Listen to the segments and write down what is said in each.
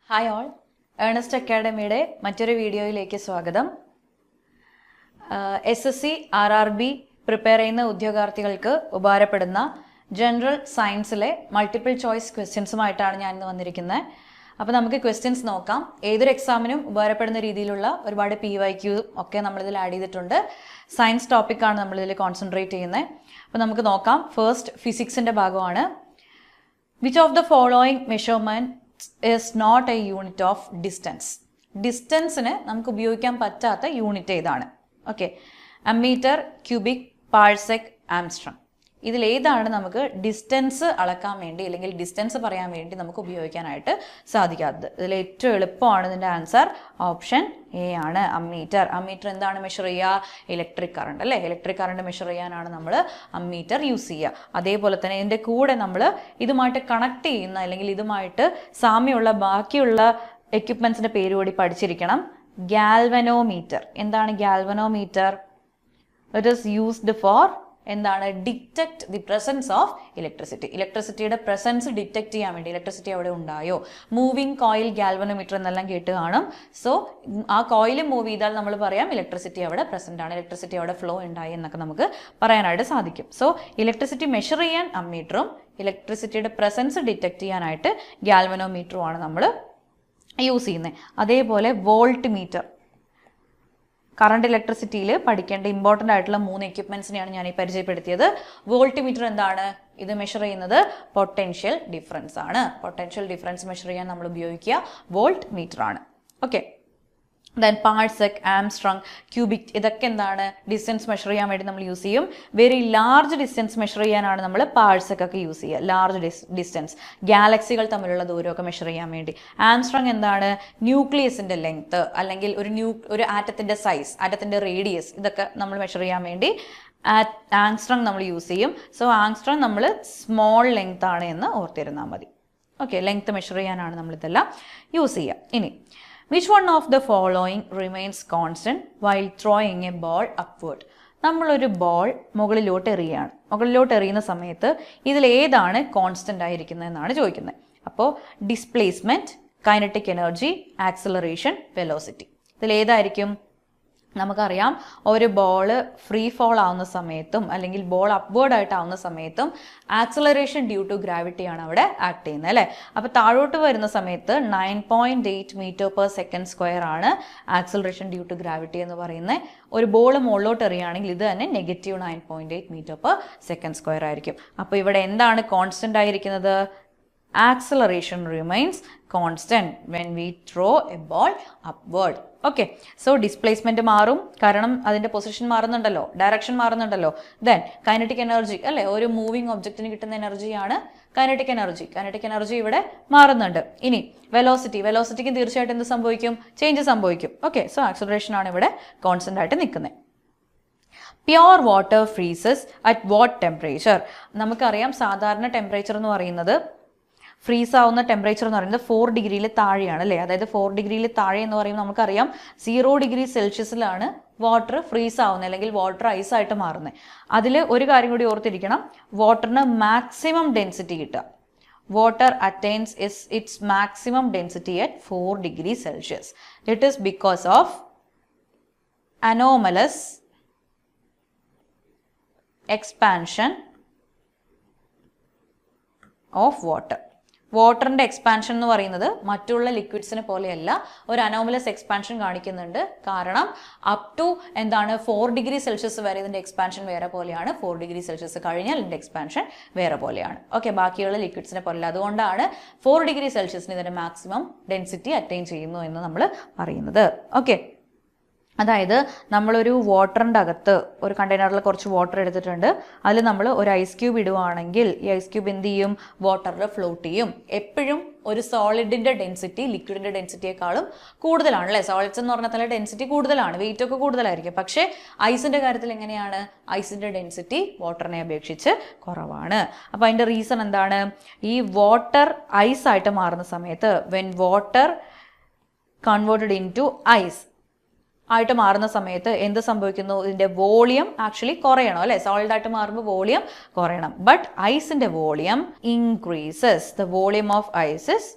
Hi all, Ernest അക്കാഡമിയുടെ മറ്റൊരു വീഡിയോയിലേക്ക് സ്വാഗതം. SSC RRB പ്രിപ്പയർ ചെയ്യുന്ന ഉദ്യോഗാർത്ഥികൾക്ക് ഉപകാരപ്പെടുന്ന ജനറൽ സയൻസിലെ മൾട്ടിപ്പിൾ ചോയ്സ് ക്വസ്റ്റ്യൻസുമായിട്ടാണ് ഞാൻ ഇന്ന് വന്നിരിക്കുന്നത്. അപ്പോൾ നമുക്ക് ക്വസ്റ്റ്യൻസ് നോക്കാം. ഏതൊരു എക്സാമിനും ഉപകാരപ്പെടുന്ന രീതിയിലുള്ള ഒരുപാട് PYQ ഒക്കെ നമ്മളിതിൽ ആഡ് ചെയ്തിട്ടുണ്ട്. സയൻസ് ടോപ്പിക്കാണ് നമ്മളിതിൽ കോൺസെൻട്രേറ്റ് ചെയ്യുന്നത്. അപ്പോൾ നമുക്ക് നോക്കാം. ഫസ്റ്റ് ഫിസിക്സിൻ്റെ ഭാഗമാണ്. Which of the following measurement is not a unit of distance. ഡിസ്റ്റൻസിന് നമുക്ക് ഉപയോഗിക്കാൻ പറ്റാത്ത യൂണിറ്റ് ഏതാണ്? Okay, ammeter, cubic, parsec, angstrom. ഇതിലേതാണ് നമുക്ക് ഡിസ്റ്റൻസ് അളക്കാൻ വേണ്ടി അല്ലെങ്കിൽ ഡിസ്റ്റൻസ് പറയാൻ വേണ്ടി നമുക്ക് ഉപയോഗിക്കാനായിട്ട് സാധിക്കാത്തത്? ഇതിൽ ഏറ്റവും എളുപ്പമാണ് ഇതിൻ്റെ ആൻസർ ഓപ്ഷൻ എ ആണ്, അമ്മീറ്റർ. അമ്മീറ്റർ എന്താണ് മെഷർ ചെയ്യുക? ഇലക്ട്രിക് കറണ്ട് അല്ലേ? ഇലക്ട്രിക് കറണ്ട് മെഷർ ചെയ്യാനാണ് നമ്മൾ അമ്മീറ്റർ യൂസ് ചെയ്യുക. അതേപോലെ തന്നെ ഇതിൻ്റെ കൂടെ നമ്മൾ ഇതുമായിട്ട് കണക്ട് ചെയ്യുന്ന അല്ലെങ്കിൽ ഇതുമായിട്ട് സാമ്യമുള്ള ബാക്കിയുള്ള എക്യുപ്മെൻറ്റ്സിൻ്റെ പേര് കൂടി പഠിച്ചിരിക്കണം. ഗാൽവനോമീറ്റർ. എന്താണ് galvanometer? It is used for എന്താണ്? Detect the presence of electricity. ഇലക്ട്രിസിറ്റിയുടെ പ്രസൻസ് ഡിറ്റക്ട് ചെയ്യാൻ വേണ്ടി, ഇലക്ട്രിസിറ്റി അവിടെ ഉണ്ടായോ. മൂവിങ് കോയിൽ ഗാൽവനോമീറ്റർ എന്നെല്ലാം കേട്ട് കാണും. സോ ആ കോയിൽ മൂവ് ചെയ്താൽ നമ്മൾ പറയാം ഇലക്ട്രിസിറ്റി അവിടെ പ്രസന്റ് ആണ്, ഇലക്ട്രിസിറ്റി അവിടെ ഫ്ലോ ഉണ്ടായി എന്നൊക്കെ നമുക്ക് പറയാനായിട്ട് സാധിക്കും. സോ ഇലക്ട്രിസിറ്റി മെഷർ ചെയ്യാൻ അമ്മീറ്ററും ഇലക്ട്രിസിറ്റിയുടെ പ്രസൻസ് ഡിറ്റക്ട് ചെയ്യാനായിട്ട് ഗാൽവനോമീറ്ററുമാണ് നമ്മൾ യൂസ് ചെയ്യുന്നത്. അതേപോലെ വോൾട്ട് മീറ്റർ. കറണ്ട് ഇലക്ട്രിസിറ്റിയിൽ പഠിക്കേണ്ട ഇമ്പോർട്ടൻ്റ് ആയിട്ടുള്ള 3 എക്യുപ്മെൻറ്റ്സിനെയാണ് ഞാൻ ഈ പരിചയപ്പെടുത്തിയത്. വോൾട്ട് മീറ്റർ എന്താണ്? ഇത് മെഷർ ചെയ്യുന്നത് പൊട്ടൻഷ്യൽ ഡിഫറൻസ് ആണ്. പൊട്ടൻഷ്യൽ ഡിഫറൻസ് മെഷർ ചെയ്യാൻ നമ്മൾ ഉപയോഗിക്കുക വോൾട്ട് മീറ്റർ ആണ്. ഓക്കെ, ദെൻ പാഴ്സെക്, ആംസ്ട്രോങ്, ക്യൂബിക്, ഇതൊക്കെ എന്താണ്? ഡിസ്റ്റൻസ് മെഷർ ചെയ്യാൻ വേണ്ടി നമ്മൾ യൂസ് ചെയ്യും. വെരി ലാർജ് ഡിസ്റ്റൻസ് മെഷർ ചെയ്യാനാണ് നമ്മൾ പാഴ്സെക് ഒക്കെ യൂസ് ചെയ്യുക. ലാർജ് ഡിസ്റ്റൻസ്, ഗാലക്സികൾ തമ്മിലുള്ള ദൂരമൊക്കെ മെഷർ ചെയ്യാൻ വേണ്ടി. ആംസ്ട്രോങ് എന്താണ്? ന്യൂക്ലിയസിൻ്റെ ലെങ്ത്ത് അല്ലെങ്കിൽ ഒരു ആറ്റത്തിൻ്റെ സൈസ്, ആറ്റത്തിൻ്റെ റേഡിയസ്, ഇതൊക്കെ നമ്മൾ മെഷർ ചെയ്യാൻ വേണ്ടി ആംസ്ട്രോങ് നമ്മൾ യൂസ് ചെയ്യും. സോ ആംസ്ട്രോങ് നമ്മൾ സ്മോൾ ലെങ്ത് ആണ് എന്ന് ഓർത്തിരുന്നാൽ മതി. ഓക്കെ, ലെങ്ത്ത് മെഷർ ചെയ്യാനാണ് നമ്മളിതെല്ലാം യൂസ് ചെയ്യുക. ഇനി which one of the following remains constant while throwing a ball upward? നമ്മളൊരു ബോൾ മുകളിലോട്ട് എറിയുകയാണ്. മുകളിലോട്ട് എറിയുന്ന സമയത്ത് ഇതിൽ ഏതാണ് കോൺസ്റ്റൻ്റ് ആയിരിക്കുന്നത് എന്നാണ് ചോദിക്കുന്നത്. അപ്പോൾ displacement, kinetic energy, acceleration, velocity. ഇതിൽ ഏതായിരിക്കും? നമുക്കറിയാം ഒരു ബോൾ ഫ്രീ ഫോൾ ആവുന്ന സമയത്തും അല്ലെങ്കിൽ ബോൾ അപ്വേർഡ് ആയിട്ടാവുന്ന സമയത്തും ആക്സിലറേഷൻ ഡ്യൂ ടു ഗ്രാവിറ്റിയാണ് അവിടെ ആക്ട് ചെയ്യുന്നത് അല്ലേ? അപ്പോൾ താഴോട്ട് വരുന്ന സമയത്ത് 9.8 m/s² ആണ് ആക്സിലറേഷൻ ഡ്യൂ ടു ഗ്രാവിറ്റി എന്ന് പറയുന്നത്. ഒരു ബോൾ മുകളിലോട്ട് എറിയുകയാണെങ്കിൽ ഇത് തന്നെ നെഗറ്റീവ് 9.8 m/s² ആയിരിക്കും. അപ്പോൾ ഇവിടെ എന്താണ് കോൺസ്റ്റൻ്റ് ആയിരിക്കുന്നത്? Acceleration remains constant when we throw a ball upward. Okay, so displacement മാറും, കാരണം അതിന്റെ പൊസിഷൻ മാറുന്നുണ്ടല്ലോ, ഡയറക്ഷൻ മാറുന്നുണ്ടല്ലോ. ദെൻ കൈനറ്റിക് എനർജി അല്ലെ, ഒരു മൂവിങ് ഒബ്ജക്റ്റിന് കിട്ടുന്ന എനർജിയാണ് കൈനറ്റിക് എനർജി. കൈനറ്റിക് എനർജി ഇവിടെ മാറുന്നുണ്ട്. ഇനി വെലോസിറ്റിക്ക് തീർച്ചയായിട്ടും എന്ത് സംഭവിക്കും? ചേഞ്ച് സംഭവിക്കും. ഓക്കെ, സോ ആക്സിലറേഷൻ ആണ് ഇവിടെ കോൺസ്റ്റന്റ് ആയിട്ട് നിൽക്കുന്നത്. Pure water freezes at what temperature? നമുക്കറിയാം സാധാരണ ടെമ്പറേച്ചർ എന്ന് പറയുന്നത്, ഫ്രീസ് ആവുന്ന ടെമ്പറേച്ചർ എന്ന് പറയുന്നത് 4 ഡിഗ്രിയിൽ താഴെയാണ് അല്ലേ? അതായത് 4 ഡിഗ്രിയിൽ താഴെ എന്ന് പറയുമ്പോൾ നമുക്കറിയാം 0 ഡിഗ്രി സെൽഷ്യസിലാണ് വാട്ടർ ഫ്രീസ് ആവുന്നത് അല്ലെങ്കിൽ വാട്ടർ ഐസ് ആയിട്ട് മാറുന്നത്. അതിൽ ഒരു കാര്യം കൂടി ഓർത്തിരിക്കണം, വാട്ടറിന് മാക്സിമം ഡെൻസിറ്റി കിട്ടുക. Water attains its maximum density at 4 degree Celsius. It is because of anomalous expansion of water. വാട്ടറിൻ്റെ എക്സ്പാൻഷൻ എന്ന് പറയുന്നത് മറ്റുള്ള ലിക്വിഡ്സിനെ പോലെയല്ല, ഒരു അനോമലസ് എക്സ്പാൻഷൻ കാണിക്കുന്നുണ്ട്. കാരണം അപ് ടു എന്താണ് 4 ഡിഗ്രി സെൽഷ്യസ് വരെ ഇതിൻ്റെ എക്സ്പാൻഷൻ വേറെ പോലെയാണ്, 4 ഡിഗ്രി സെൽഷ്യസ് കഴിഞ്ഞാൽ ഇതിൻ്റെ എക്സ്പാൻഷൻ വേറെ പോലെയാണ്. ഓക്കെ, ബാക്കിയുള്ള ലിക്വിഡ്സിനെ പോലെയല്ല. അതുകൊണ്ടാണ് 4 ഡിഗ്രി സെൽഷ്യസിന് ഇതിൻ്റെ മാക്സിമം ഡെൻസിറ്റി അറ്റൈൻ ചെയ്യുന്നു എന്ന് നമ്മൾ പറയുന്നത്. ഓക്കെ, അതായത് നമ്മളൊരു വാട്ടറിൻ്റെ അകത്ത് ഒരു കണ്ടെയ്നറിൽ കുറച്ച് വാട്ടർ എടുത്തിട്ടുണ്ട്. അതിൽ നമ്മൾ ഒരു ഐസ് ക്യൂബ് ഇടുവാണെങ്കിൽ ഈ ഐസ് ക്യൂബ് എന്ത് ചെയ്യും? വാട്ടറിൽ ഫ്ലോട്ട് ചെയ്യും. എപ്പോഴും ഒരു സോളിഡിൻ്റെ ഡെൻസിറ്റി ലിക്വിഡിൻ്റെ ഡെൻസിറ്റിയേക്കാളും കൂടുതലാണ് അല്ലേ? സോളിഡ്സ് എന്ന് പറഞ്ഞാൽ തന്നെ ഡെൻസിറ്റി കൂടുതലാണ്, വെയിറ്റ് ഒക്കെ കൂടുതലായിരിക്കും. പക്ഷേ ഐസിൻ്റെ കാര്യത്തിൽ എങ്ങനെയാണ്? ഐസിൻ്റെ ഡെൻസിറ്റി വാട്ടറിനെ അപേക്ഷിച്ച് കുറവാണ്. അപ്പോൾ അതിൻ്റെ റീസൺ എന്താണ്? ഈ വാട്ടർ ഐസ് ആയിട്ട് മാറുന്ന സമയത്ത് when water converted into ice ആയിട്ട് മാറുന്ന സമയത്ത് എന്ത് സംഭവിക്കുന്നു? ഇതിൻ്റെ വോളിയം ആക്ച്വലി കുറയണം അല്ലേ? സോളിഡ് ആയിട്ട് മാറുമ്പോൾ വോളിയം കുറയണം. ബട്ട് ഐസിൻ്റെ volume increases. The volume of ice is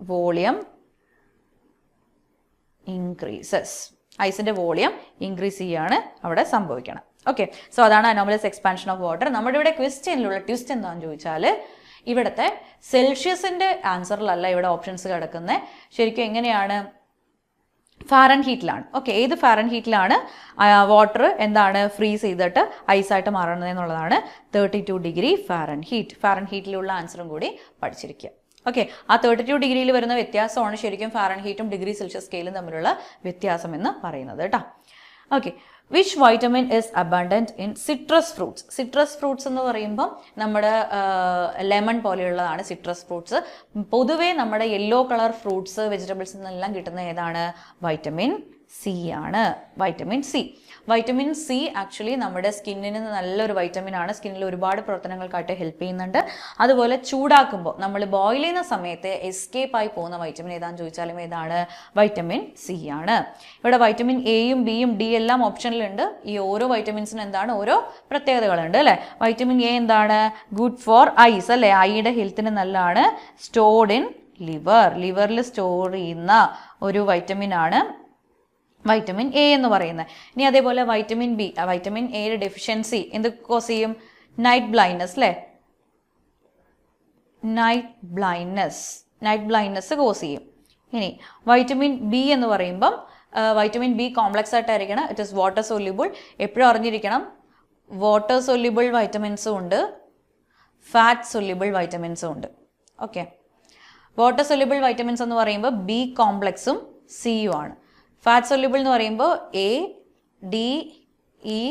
volume increases. ഐസിൻ്റെ വോളിയം ഇൻക്രീസ് ചെയ്യാണ് അവിടെ സംഭവിക്കണം. ഓക്കെ, സോ അതാണ് അനോമലസ് എക്സ്പാൻഷൻ ഓഫ് വാട്ടർ. നമ്മുടെ ഇവിടെ ക്വസ്റ്റ്യനിലുള്ള ട്വിസ്റ്റ് എന്താണെന്ന് ചോദിച്ചാൽ ഇവിടുത്തെ സെൽഷ്യസിൻ്റെ ആൻസറിലല്ല ഇവിടെ ഓപ്ഷൻസ് കിടക്കുന്നത്. ശരിക്കും എങ്ങനെയാണ്? ഫാരൻഹീറ്റിലാണ്. ഓക്കെ, ഏത് ഫാരൻഹീറ്റിലാണ് വാട്ടർ എന്താണ് ഫ്രീസ് ചെയ്തിട്ട് ഐസായിട്ട് മാറണത് എന്നുള്ളതാണ് 32 ഡിഗ്രി ഫാരൻഹീറ്റ്. ഫാരൻഹീറ്റിലുള്ള ആൻസറും കൂടി പഠിച്ചിരിക്കുക. ഓക്കെ, ആ 32 ഡിഗ്രിയിൽ വരുന്ന വ്യത്യാസമാണ് ശരിക്കും ഫാരൻഹീറ്റും ഡിഗ്രി സെൽഷ്യസ് സ്കെയിലും തമ്മിലുള്ള വ്യത്യാസം എന്ന് പറയുന്നത് കേട്ടോ. Okay, which vitamin is abundant in citrus fruits? Citrus fruits എന്ന് പറയുമ്പം നമ്മുടെ ലെമൺ പോലെയുള്ളതാണ് സിട്രസ് ഫ്രൂട്ട്സ്. പൊതുവേ നമ്മുടെ യെല്ലോ കളർ ഫ്രൂട്ട്സ് വെജിറ്റബിൾസ് നിന്നെല്ലാം കിട്ടുന്ന ഏതാണ്? വൈറ്റമിൻ സി ആണ്. Vitamin C. Vitamin C actually നമ്മുടെ സ്കിന്നിന് നല്ലൊരു വൈറ്റമിൻ ആണ്. സ്കിന്നിൽ ഒരുപാട് പ്രവർത്തനങ്ങൾക്കായിട്ട് ഹെൽപ്പ് ചെയ്യുന്നുണ്ട്. അതുപോലെ ചൂടാക്കുമ്പോൾ നമ്മൾ ബോയിൽ ചെയ്യുന്ന സമയത്ത് എസ്കേപ്പ് ആയി പോകുന്ന വൈറ്റമിൻ ഏതാണെന്ന് ചോദിച്ചാലും ഏതാണ്? വൈറ്റമിൻ സി ആണ്. ഇവിടെ വൈറ്റമിൻ എയും ബിയും ഡി എല്ലാം ഓപ്ഷനിലുണ്ട്. ഈ ഓരോ വൈറ്റമിൻസിനും എന്താണ്? ഓരോ പ്രത്യേകതകളുണ്ട് അല്ലേ? വൈറ്റമിൻ എ എന്താണ്? ഗുഡ് ഫോർ ഐസ് അല്ലേ? ഐയുടെ ഹെൽത്തിന് നല്ലതാണ്. Stored in liver. ലിവറിൽ സ്റ്റോർ ചെയ്യുന്ന ഒരു വൈറ്റമിൻ ആണ് വൈറ്റമിൻ എ എന്ന് പറയുന്നത്. ഇനി അതേപോലെ വൈറ്റമിൻ ബി. വൈറ്റമിൻ എയുടെ ഡെഫിഷ്യൻസി എന്ത് കോസ് ചെയ്യും? നൈറ്റ് ബ്ലൈൻഡ്നെസ് അല്ലേ? നൈറ്റ് ബ്ലൈൻഡ്നെസ് കോസ് ചെയ്യും. ഇനി വൈറ്റമിൻ ബി എന്ന് പറയുമ്പം വൈറ്റമിൻ ബി കോംപ്ലക്സ് ആയിട്ടായിരിക്കണം. It is water soluble. എപ്പോഴും അറിഞ്ഞിരിക്കണം, വാട്ടർ സൊല്യൂബിൾ വൈറ്റമിൻസും ഉണ്ട്, ഫാറ്റ് സൊല്യൂബിൾ വൈറ്റമിൻസും ഉണ്ട്. ഓക്കെ, വാട്ടർ സൊല്യൂബിൾ വൈറ്റമിൻസ് എന്ന് പറയുമ്പോൾ ബി കോംപ്ലക്സും സിയും ആണ്. ഫാറ്റ് സൊല്യൂബിൾ എന്ന് പറയുമ്പോൾ A D E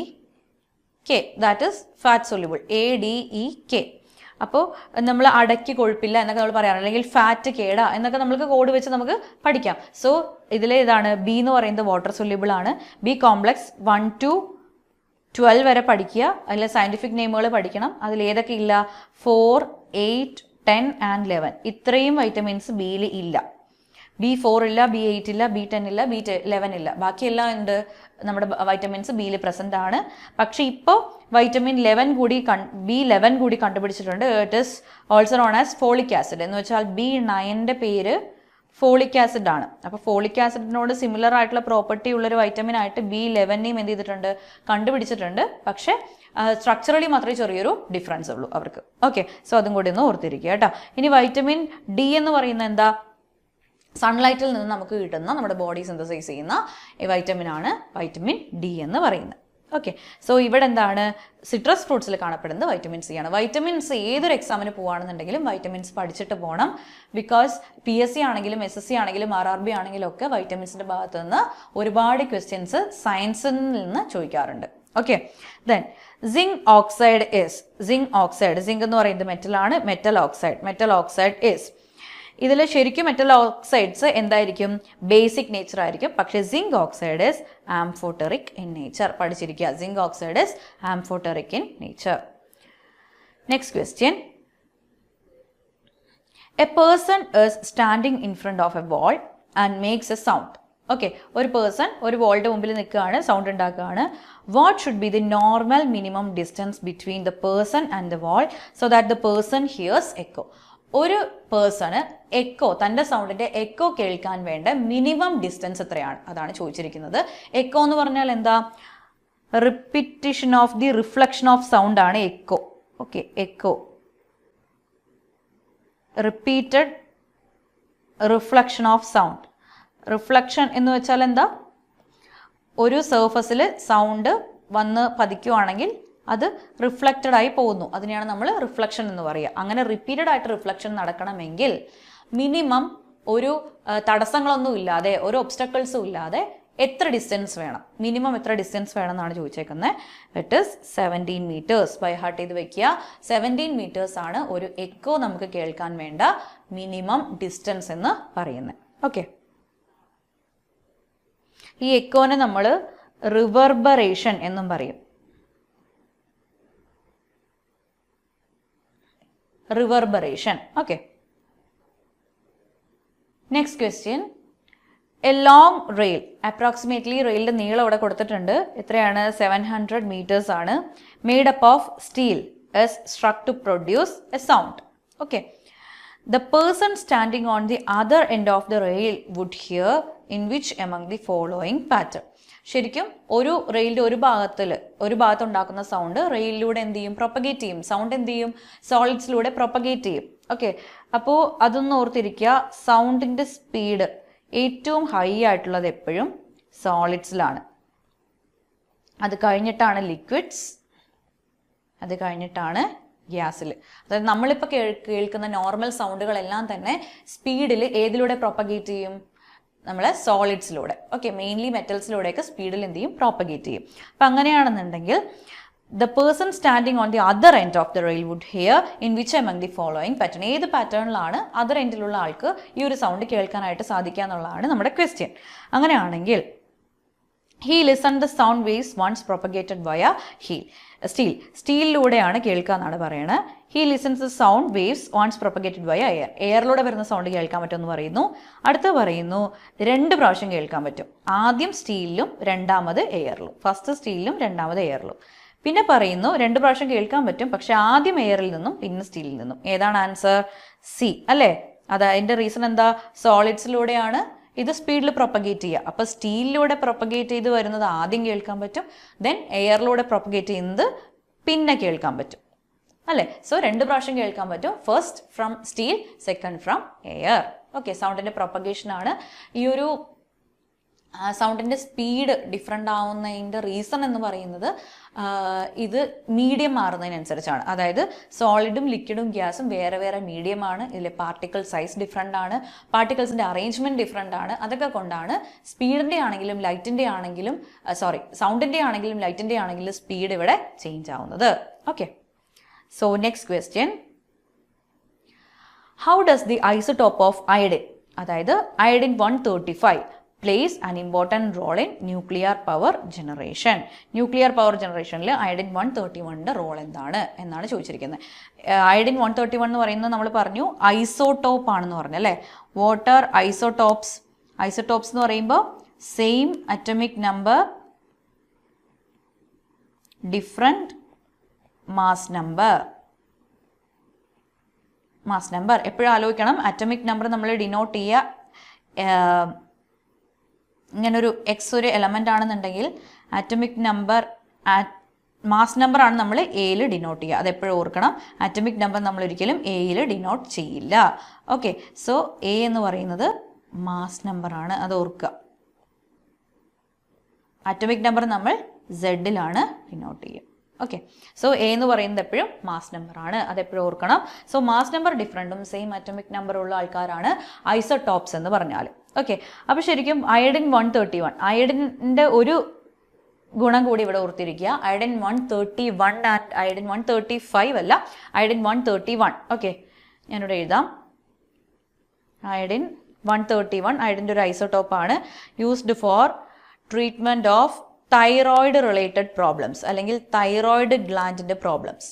K, that is fat soluble. A D E K. അപ്പോൾ നമ്മൾ അടയ്ക്ക് കൊഴുപ്പില്ല എന്നൊക്കെ നമ്മൾ പറയാറ്, അല്ലെങ്കിൽ ഫാറ്റ് കേടാ എന്നൊക്കെ നമുക്ക് കോഡ് വെച്ച് നമുക്ക് പഠിക്കാം. സോ ഇതിലെ ഇതാണ് ബി എന്ന് പറയുന്നത് വാട്ടർ സൊല്യൂബിൾ ആണ്. ബി കോംപ്ലക്സ് 1 to 12 വരെ പഠിക്കുക. അതിലെ സയൻറ്റിഫിക് നെയിമുകൾ പഠിക്കണം. അതിൽ ഏതൊക്കെ ഇല്ല? 4, 8, 10 and 11. ഇത്രയും വൈറ്റമിൻസ് ബിയിൽ ഇല്ല. B4 ഇല്ല, B8 ഇല്ല, B10 ഇല്ല, B11 ഇല്ല. ബാക്കിയെല്ലാം ഉണ്ട് നമ്മുടെ വൈറ്റമിൻസ് ബിയിൽ പ്രസൻ്റ് ആണ്. പക്ഷേ ഇപ്പോൾ വൈറ്റമിൻ B11 കൂടി കണ്ടുപിടിച്ചിട്ടുണ്ട്. It is also known as folic acid. എന്ന് വെച്ചാൽ B9ൻ്റെ പേര് ഫോളിക് ആസിഡ് ആണ്. അപ്പോൾ ഫോളിക് ആസിഡിനോട് സിമിലർ ആയിട്ടുള്ള പ്രോപ്പർട്ടി ഉള്ളൊരു വൈറ്റമിൻ ആയിട്ട് B11നെയും എന്ത് ചെയ്തിട്ടുണ്ട്? കണ്ടുപിടിച്ചിട്ടുണ്ട്. പക്ഷേ സ്ട്രക്ചറലി മാത്രമേ ചെറിയൊരു ഡിഫറൻസ് ഉള്ളൂ അവർക്ക്. ഓക്കെ, സോ അതും കൂടി ഒന്ന് ഓർത്തിരിക്കുക കേട്ടോ. ഇനി വൈറ്റമിൻ ഡി എന്ന് പറയുന്നത് എന്താ? സൺലൈറ്റിൽ നിന്ന് നമുക്ക് കിട്ടുന്ന, നമ്മുടെ ബോഡി സിന്തസൈസ് ചെയ്യുന്ന വൈറ്റമിൻ ആണ് വൈറ്റമിൻ ഡി എന്ന് പറയുന്നത്. ഓക്കെ, സോ ഇവിടെ എന്താണ്? സിട്രസ് ഫ്രൂട്ട്സിൽ കാണപ്പെടുന്നത് വൈറ്റമിൻ സി ആണ്. വൈറ്റമിൻസ് ഏതൊരു എക്സാമിന് പോകുകയാണെന്നുണ്ടെങ്കിലും വൈറ്റമിൻസ് പഠിച്ചിട്ട് പോകണം. ബിക്കോസ് PSC ആണെങ്കിലും SSC ആണെങ്കിലും RRB ആണെങ്കിലും ഒക്കെ വൈറ്റമിൻസിൻ്റെ ഭാഗത്ത് നിന്ന് ഒരുപാട് ക്വസ്റ്റ്യൻസ് സയൻസിൽ നിന്ന് ചോദിക്കാറുണ്ട്. Okay, then zinc oxide is. Zinc എന്ന് പറയുന്നത് മെറ്റലാണ്. Metal oxide is. ഇതിൽ ശരിക്കും മെറ്റൽ ഓക്സൈഡ്സ് എന്തായിരിക്കും? ബേസിക് നേച്ചർ ആയിരിക്കും. പക്ഷേ zinc oxide is amphoteric in nature. പഠിച്ചിരിക്കുക, zinc oxide is amphoteric in nature. Next question. A person is standing in front of a wall and makes a sound. Okay, ഒരു person ഒരു വാളിൻ്റെ മുമ്പിൽ നിൽക്കുകയാണ്, sound ഉണ്ടാക്കുകയാണ്. What should be the normal minimum distance between the person and the wall so that the person hears echo? ഒരു person echo, തൻ്റെ സൗണ്ടിൻ്റെ echo കേൾക്കാൻ വേണ്ട മിനിമം ഡിസ്റ്റൻസ് എത്രയാണ്? അതാണ് ചോദിച്ചിരിക്കുന്നത്. എക്കോ എന്ന് പറഞ്ഞാൽ എന്താ? Repetition of the reflection of sound ആണ് echo. Okay, echo repeated reflection of sound. Reflection എന്ന് വെച്ചാൽ എന്താ? ഒരു സർഫസിൽ സൗണ്ട് വന്ന് പതിക്കുവാണെങ്കിൽ അത് റിഫ്ലക്റ്റഡ് ആയി പോകുന്നു. അതിനെയാണ് നമ്മൾ റിഫ്ലക്ഷൻ എന്ന് പറയുക. അങ്ങനെ റിപ്പീറ്റഡ് ആയിട്ട് റിഫ്ലക്ഷൻ നടക്കണമെങ്കിൽ മിനിമം ഒരു തടസ്സങ്ങളൊന്നും ഇല്ലാതെ, ഒരു ഒബ്സ്റ്റക്കിൾസും ഇല്ലാതെ എത്ര ഡിസ്റ്റൻസ് വേണം? മിനിമം എത്ര ഡിസ്റ്റൻസ് വേണം എന്നാണ് ചോദിച്ചേക്കുന്നത്. It is 17 meters. By heart ചെയ്ത് വെക്കുക. 17 meters ആണ് ഒരു എക്കോ നമുക്ക് കേൾക്കാൻ വേണ്ട മിനിമം ഡിസ്റ്റൻസ് എന്ന് പറയുന്നത്. ഓക്കെ, ഈ എക്കോനെ നമ്മൾ റിവർബറേഷൻ എന്നും പറയും. Reverberation. Okay, next question. A long rail, approximately റെയിലിൻ്റെ നീളം ഇവിടെ കൊടുത്തിട്ടുണ്ട്. എത്രയാണ്? 700 meters ആണ്. Made up of steel is struck to produce a sound. Okay, The person standing on the other end of the rail would hear in which among the following pattern. ശരിക്കും ഒരു റെയിലിൻ്റെ ഒരു ഭാഗത്തുണ്ടാക്കുന്ന sound റെയിലിലൂടെ എന്ത് ചെയ്യും, propagate ചെയ്യും. Sound എന്ത് ചെയ്യും, സോളിഡ്സിലൂടെ propagate ചെയ്യും. Okay, അപ്പോൾ അതൊന്ന് ഓർത്തിരിക്കുക. സൗണ്ടിൻ്റെ സ്പീഡ് ഏറ്റവും ഹൈ ആയിട്ടുള്ളത് എപ്പോഴും സോളിഡ്സിലാണ്. അത് കഴിഞ്ഞിട്ടാണ് ലിക്വിഡ്സ്, അത് കഴിഞ്ഞിട്ടാണ് ഗ്യാസിൽ. അതായത് നമ്മളിപ്പോൾ കേൾക്കുന്ന നോർമൽ സൗണ്ടുകളെല്ലാം തന്നെ സ്പീഡിൽ ഏതിലൂടെ പ്രൊപ്പഗേറ്റ് ചെയ്യും, നമ്മൾ സോളിഡ്സിലൂടെ. ഓക്കെ, മെയിൻലി മെറ്റൽസിലൂടെയൊക്കെ സ്പീഡിൽ എന്ത് ചെയ്യും, പ്രൊപ്പഗേറ്റ് ചെയ്യും. അപ്പം അങ്ങനെയാണെന്നുണ്ടെങ്കിൽ the person standing on the other end of the rail would hear in which among the following pattern. ഏത് പാറ്റേണിലാണ് അതർ എൻഡിലുള്ള ആൾക്ക് ഈ ഒരു സൗണ്ട് കേൾക്കാനായിട്ട് സാധിക്കുക എന്നുള്ളതാണ് നമ്മുടെ ക്വസ്റ്റ്യൻ. അങ്ങനെയാണെങ്കിൽ he listened the sound waves once propagated via steel. സ്റ്റീലിലൂടെയാണ് കേൾക്കുക എന്നാണ് പറയുന്നത്. he listens the sound waves once propagated via air. എയറിലൂടെ വരുന്ന സൗണ്ട് കേൾക്കാൻ പറ്റുമെന്ന് പറയുന്നു. അടുത്ത് പറയുന്നു 2 പ്രാവശ്യം കേൾക്കാൻ പറ്റും. ആദ്യം സ്റ്റീലിലും രണ്ടാമത് എയറിലും. ഫസ്റ്റ് സ്റ്റീലിലും രണ്ടാമത് എയറിലും. പിന്നെ പറയുന്നു 2 പ്രാവശ്യം കേൾക്കാൻ പറ്റും, പക്ഷെ ആദ്യം എയറിൽ നിന്നും പിന്നെ സ്റ്റീലിൽ നിന്നും. ഏതാണ് ആൻസർ? സി അല്ലേ? അതിൻ്റെ റീസൺ എന്താ? സോളിഡ്സിലൂടെയാണ് ഇത് സ്പീഡിൽ പ്രൊപ്പഗേറ്റ് ചെയ്യുക. അപ്പോൾ സ്റ്റീലിലൂടെ പ്രൊപ്പഗേറ്റ് ചെയ്ത് വരുന്നത് ആദ്യം കേൾക്കാൻ പറ്റും, ദെൻ എയറിലൂടെ പ്രൊപ്പഗേറ്റ് ചെയ്യുന്നത് പിന്നെ കേൾക്കാൻ പറ്റും അല്ലേ? സോ 2 പ്രാവശ്യം കേൾക്കാൻ പറ്റും. First from steel, second from air. Okay, സൗണ്ടിൻ്റെ പ്രൊപ്പഗേഷനാണ്. ഈ ഒരു സൗണ്ടിൻ്റെ സ്പീഡ് ഡിഫറെൻ്റ് ആവുന്നതിൻ്റെ റീസൺ എന്ന് പറയുന്നത് ഇത് മീഡിയം മാറുന്നതിനനുസരിച്ചാണ്. അതായത് സോളിഡും ലിക്വിഡും ഗ്യാസും വേറെ വേറെ മീഡിയമാണ്. ഇതിലെ പാർട്ടിക്കിൾ സൈസ് ഡിഫറെൻ്റ് ആണ്, പാർട്ടിക്കിൾസിൻ്റെ അറേഞ്ച്മെൻറ്റ് ഡിഫറെൻ്റ് ആണ്. അതൊക്കെ കൊണ്ടാണ് സ്പീഡിൻ്റെ ആണെങ്കിലും ലൈറ്റിൻ്റെ ആണെങ്കിലും സൗണ്ടിൻ്റെ ആണെങ്കിലും ലൈറ്റിൻ്റെ ആണെങ്കിലും സ്പീഡ് ഇവിടെ ചേഞ്ച് ആവുന്നത്. Okay, so next question, how does the isotope of iodine, അതായത് iodine 135 plays an important role in nuclear power generation. Nuclear power ജനറേഷനിൽ അയഡിൻ 131ൻ്റെ റോൾ എന്നാണ് ചോദിച്ചിരിക്കുന്നത്. അയഡിൻ 131 എന്ന് പറയുന്നത് നമ്മൾ പറഞ്ഞു ഐസോടോപ്പ് ആണെന്ന് പറഞ്ഞു അല്ലേ? വാട്ടർ ഐസോടോപ്സ് എന്ന് പറയുമ്പോൾ same atomic number, different mass number. എപ്പോഴും ആലോചിക്കണം, അറ്റോമിക് നമ്പർ നമ്മൾ ഡിനോട്ട് ചെയ്യുക ഇങ്ങനൊരു എക്സ് ഒരു എലമെൻ്റ് ആണെന്നുണ്ടെങ്കിൽ അറ്റോമിക് നമ്പർ മാസ് നമ്പർ ആണ് നമ്മൾ എയിൽ ഡിനോട്ട് ചെയ്യുക. അതെപ്പോഴും ഓർക്കണം. അറ്റോമിക് നമ്പർ നമ്മൾ ഒരിക്കലും എയിൽ ഡിനോട്ട് ചെയ്യില്ല. ഓക്കെ, സോ എ എന്ന് പറയുന്നത് മാസ് നമ്പറാണ്, അത് ഓർക്കുക. അറ്റോമിക് നമ്പർ നമ്മൾ സെഡിലാണ് ഡിനോട്ട് ചെയ്യുക. ഓക്കെ, സോ എ എന്ന് പറയുന്നത് എപ്പോഴും മാസ് നമ്പറാണ്, അതെപ്പോഴും ഓർക്കണം. സോ മാസ് നമ്പർ ഡിഫറെൻറ്റും സെയിം അറ്റോമിക് നമ്പർ ഉള്ള ആൾക്കാരാണ് ഐസോടോപ്സ് എന്ന് പറഞ്ഞാൽ. ഓക്കെ, അപ്പോൾ ശരിക്കും അയഡിൻ 131 അയഡിൻ്റെ ഒരു ഗുണം കൂടി ഇവിടെ ഓർത്തിരിക്കുക. അയഡിൻ 131 ആൻഡ് അയഡിൻ 135 അല്ല, അയഡിൻ 131. ഓക്കെ, ഞാനിവിടെ എഴുതാം. അയഡിൻ 131 അയഡിൻ്റെ ഒരു ഐസോടോപ്പാണ്. Used for treatment of thyroid related problems അല്ലെങ്കിൽ തൈറോയിഡ് ഗ്ലാൻഡിൻ്റെ പ്രോബ്ലംസ്.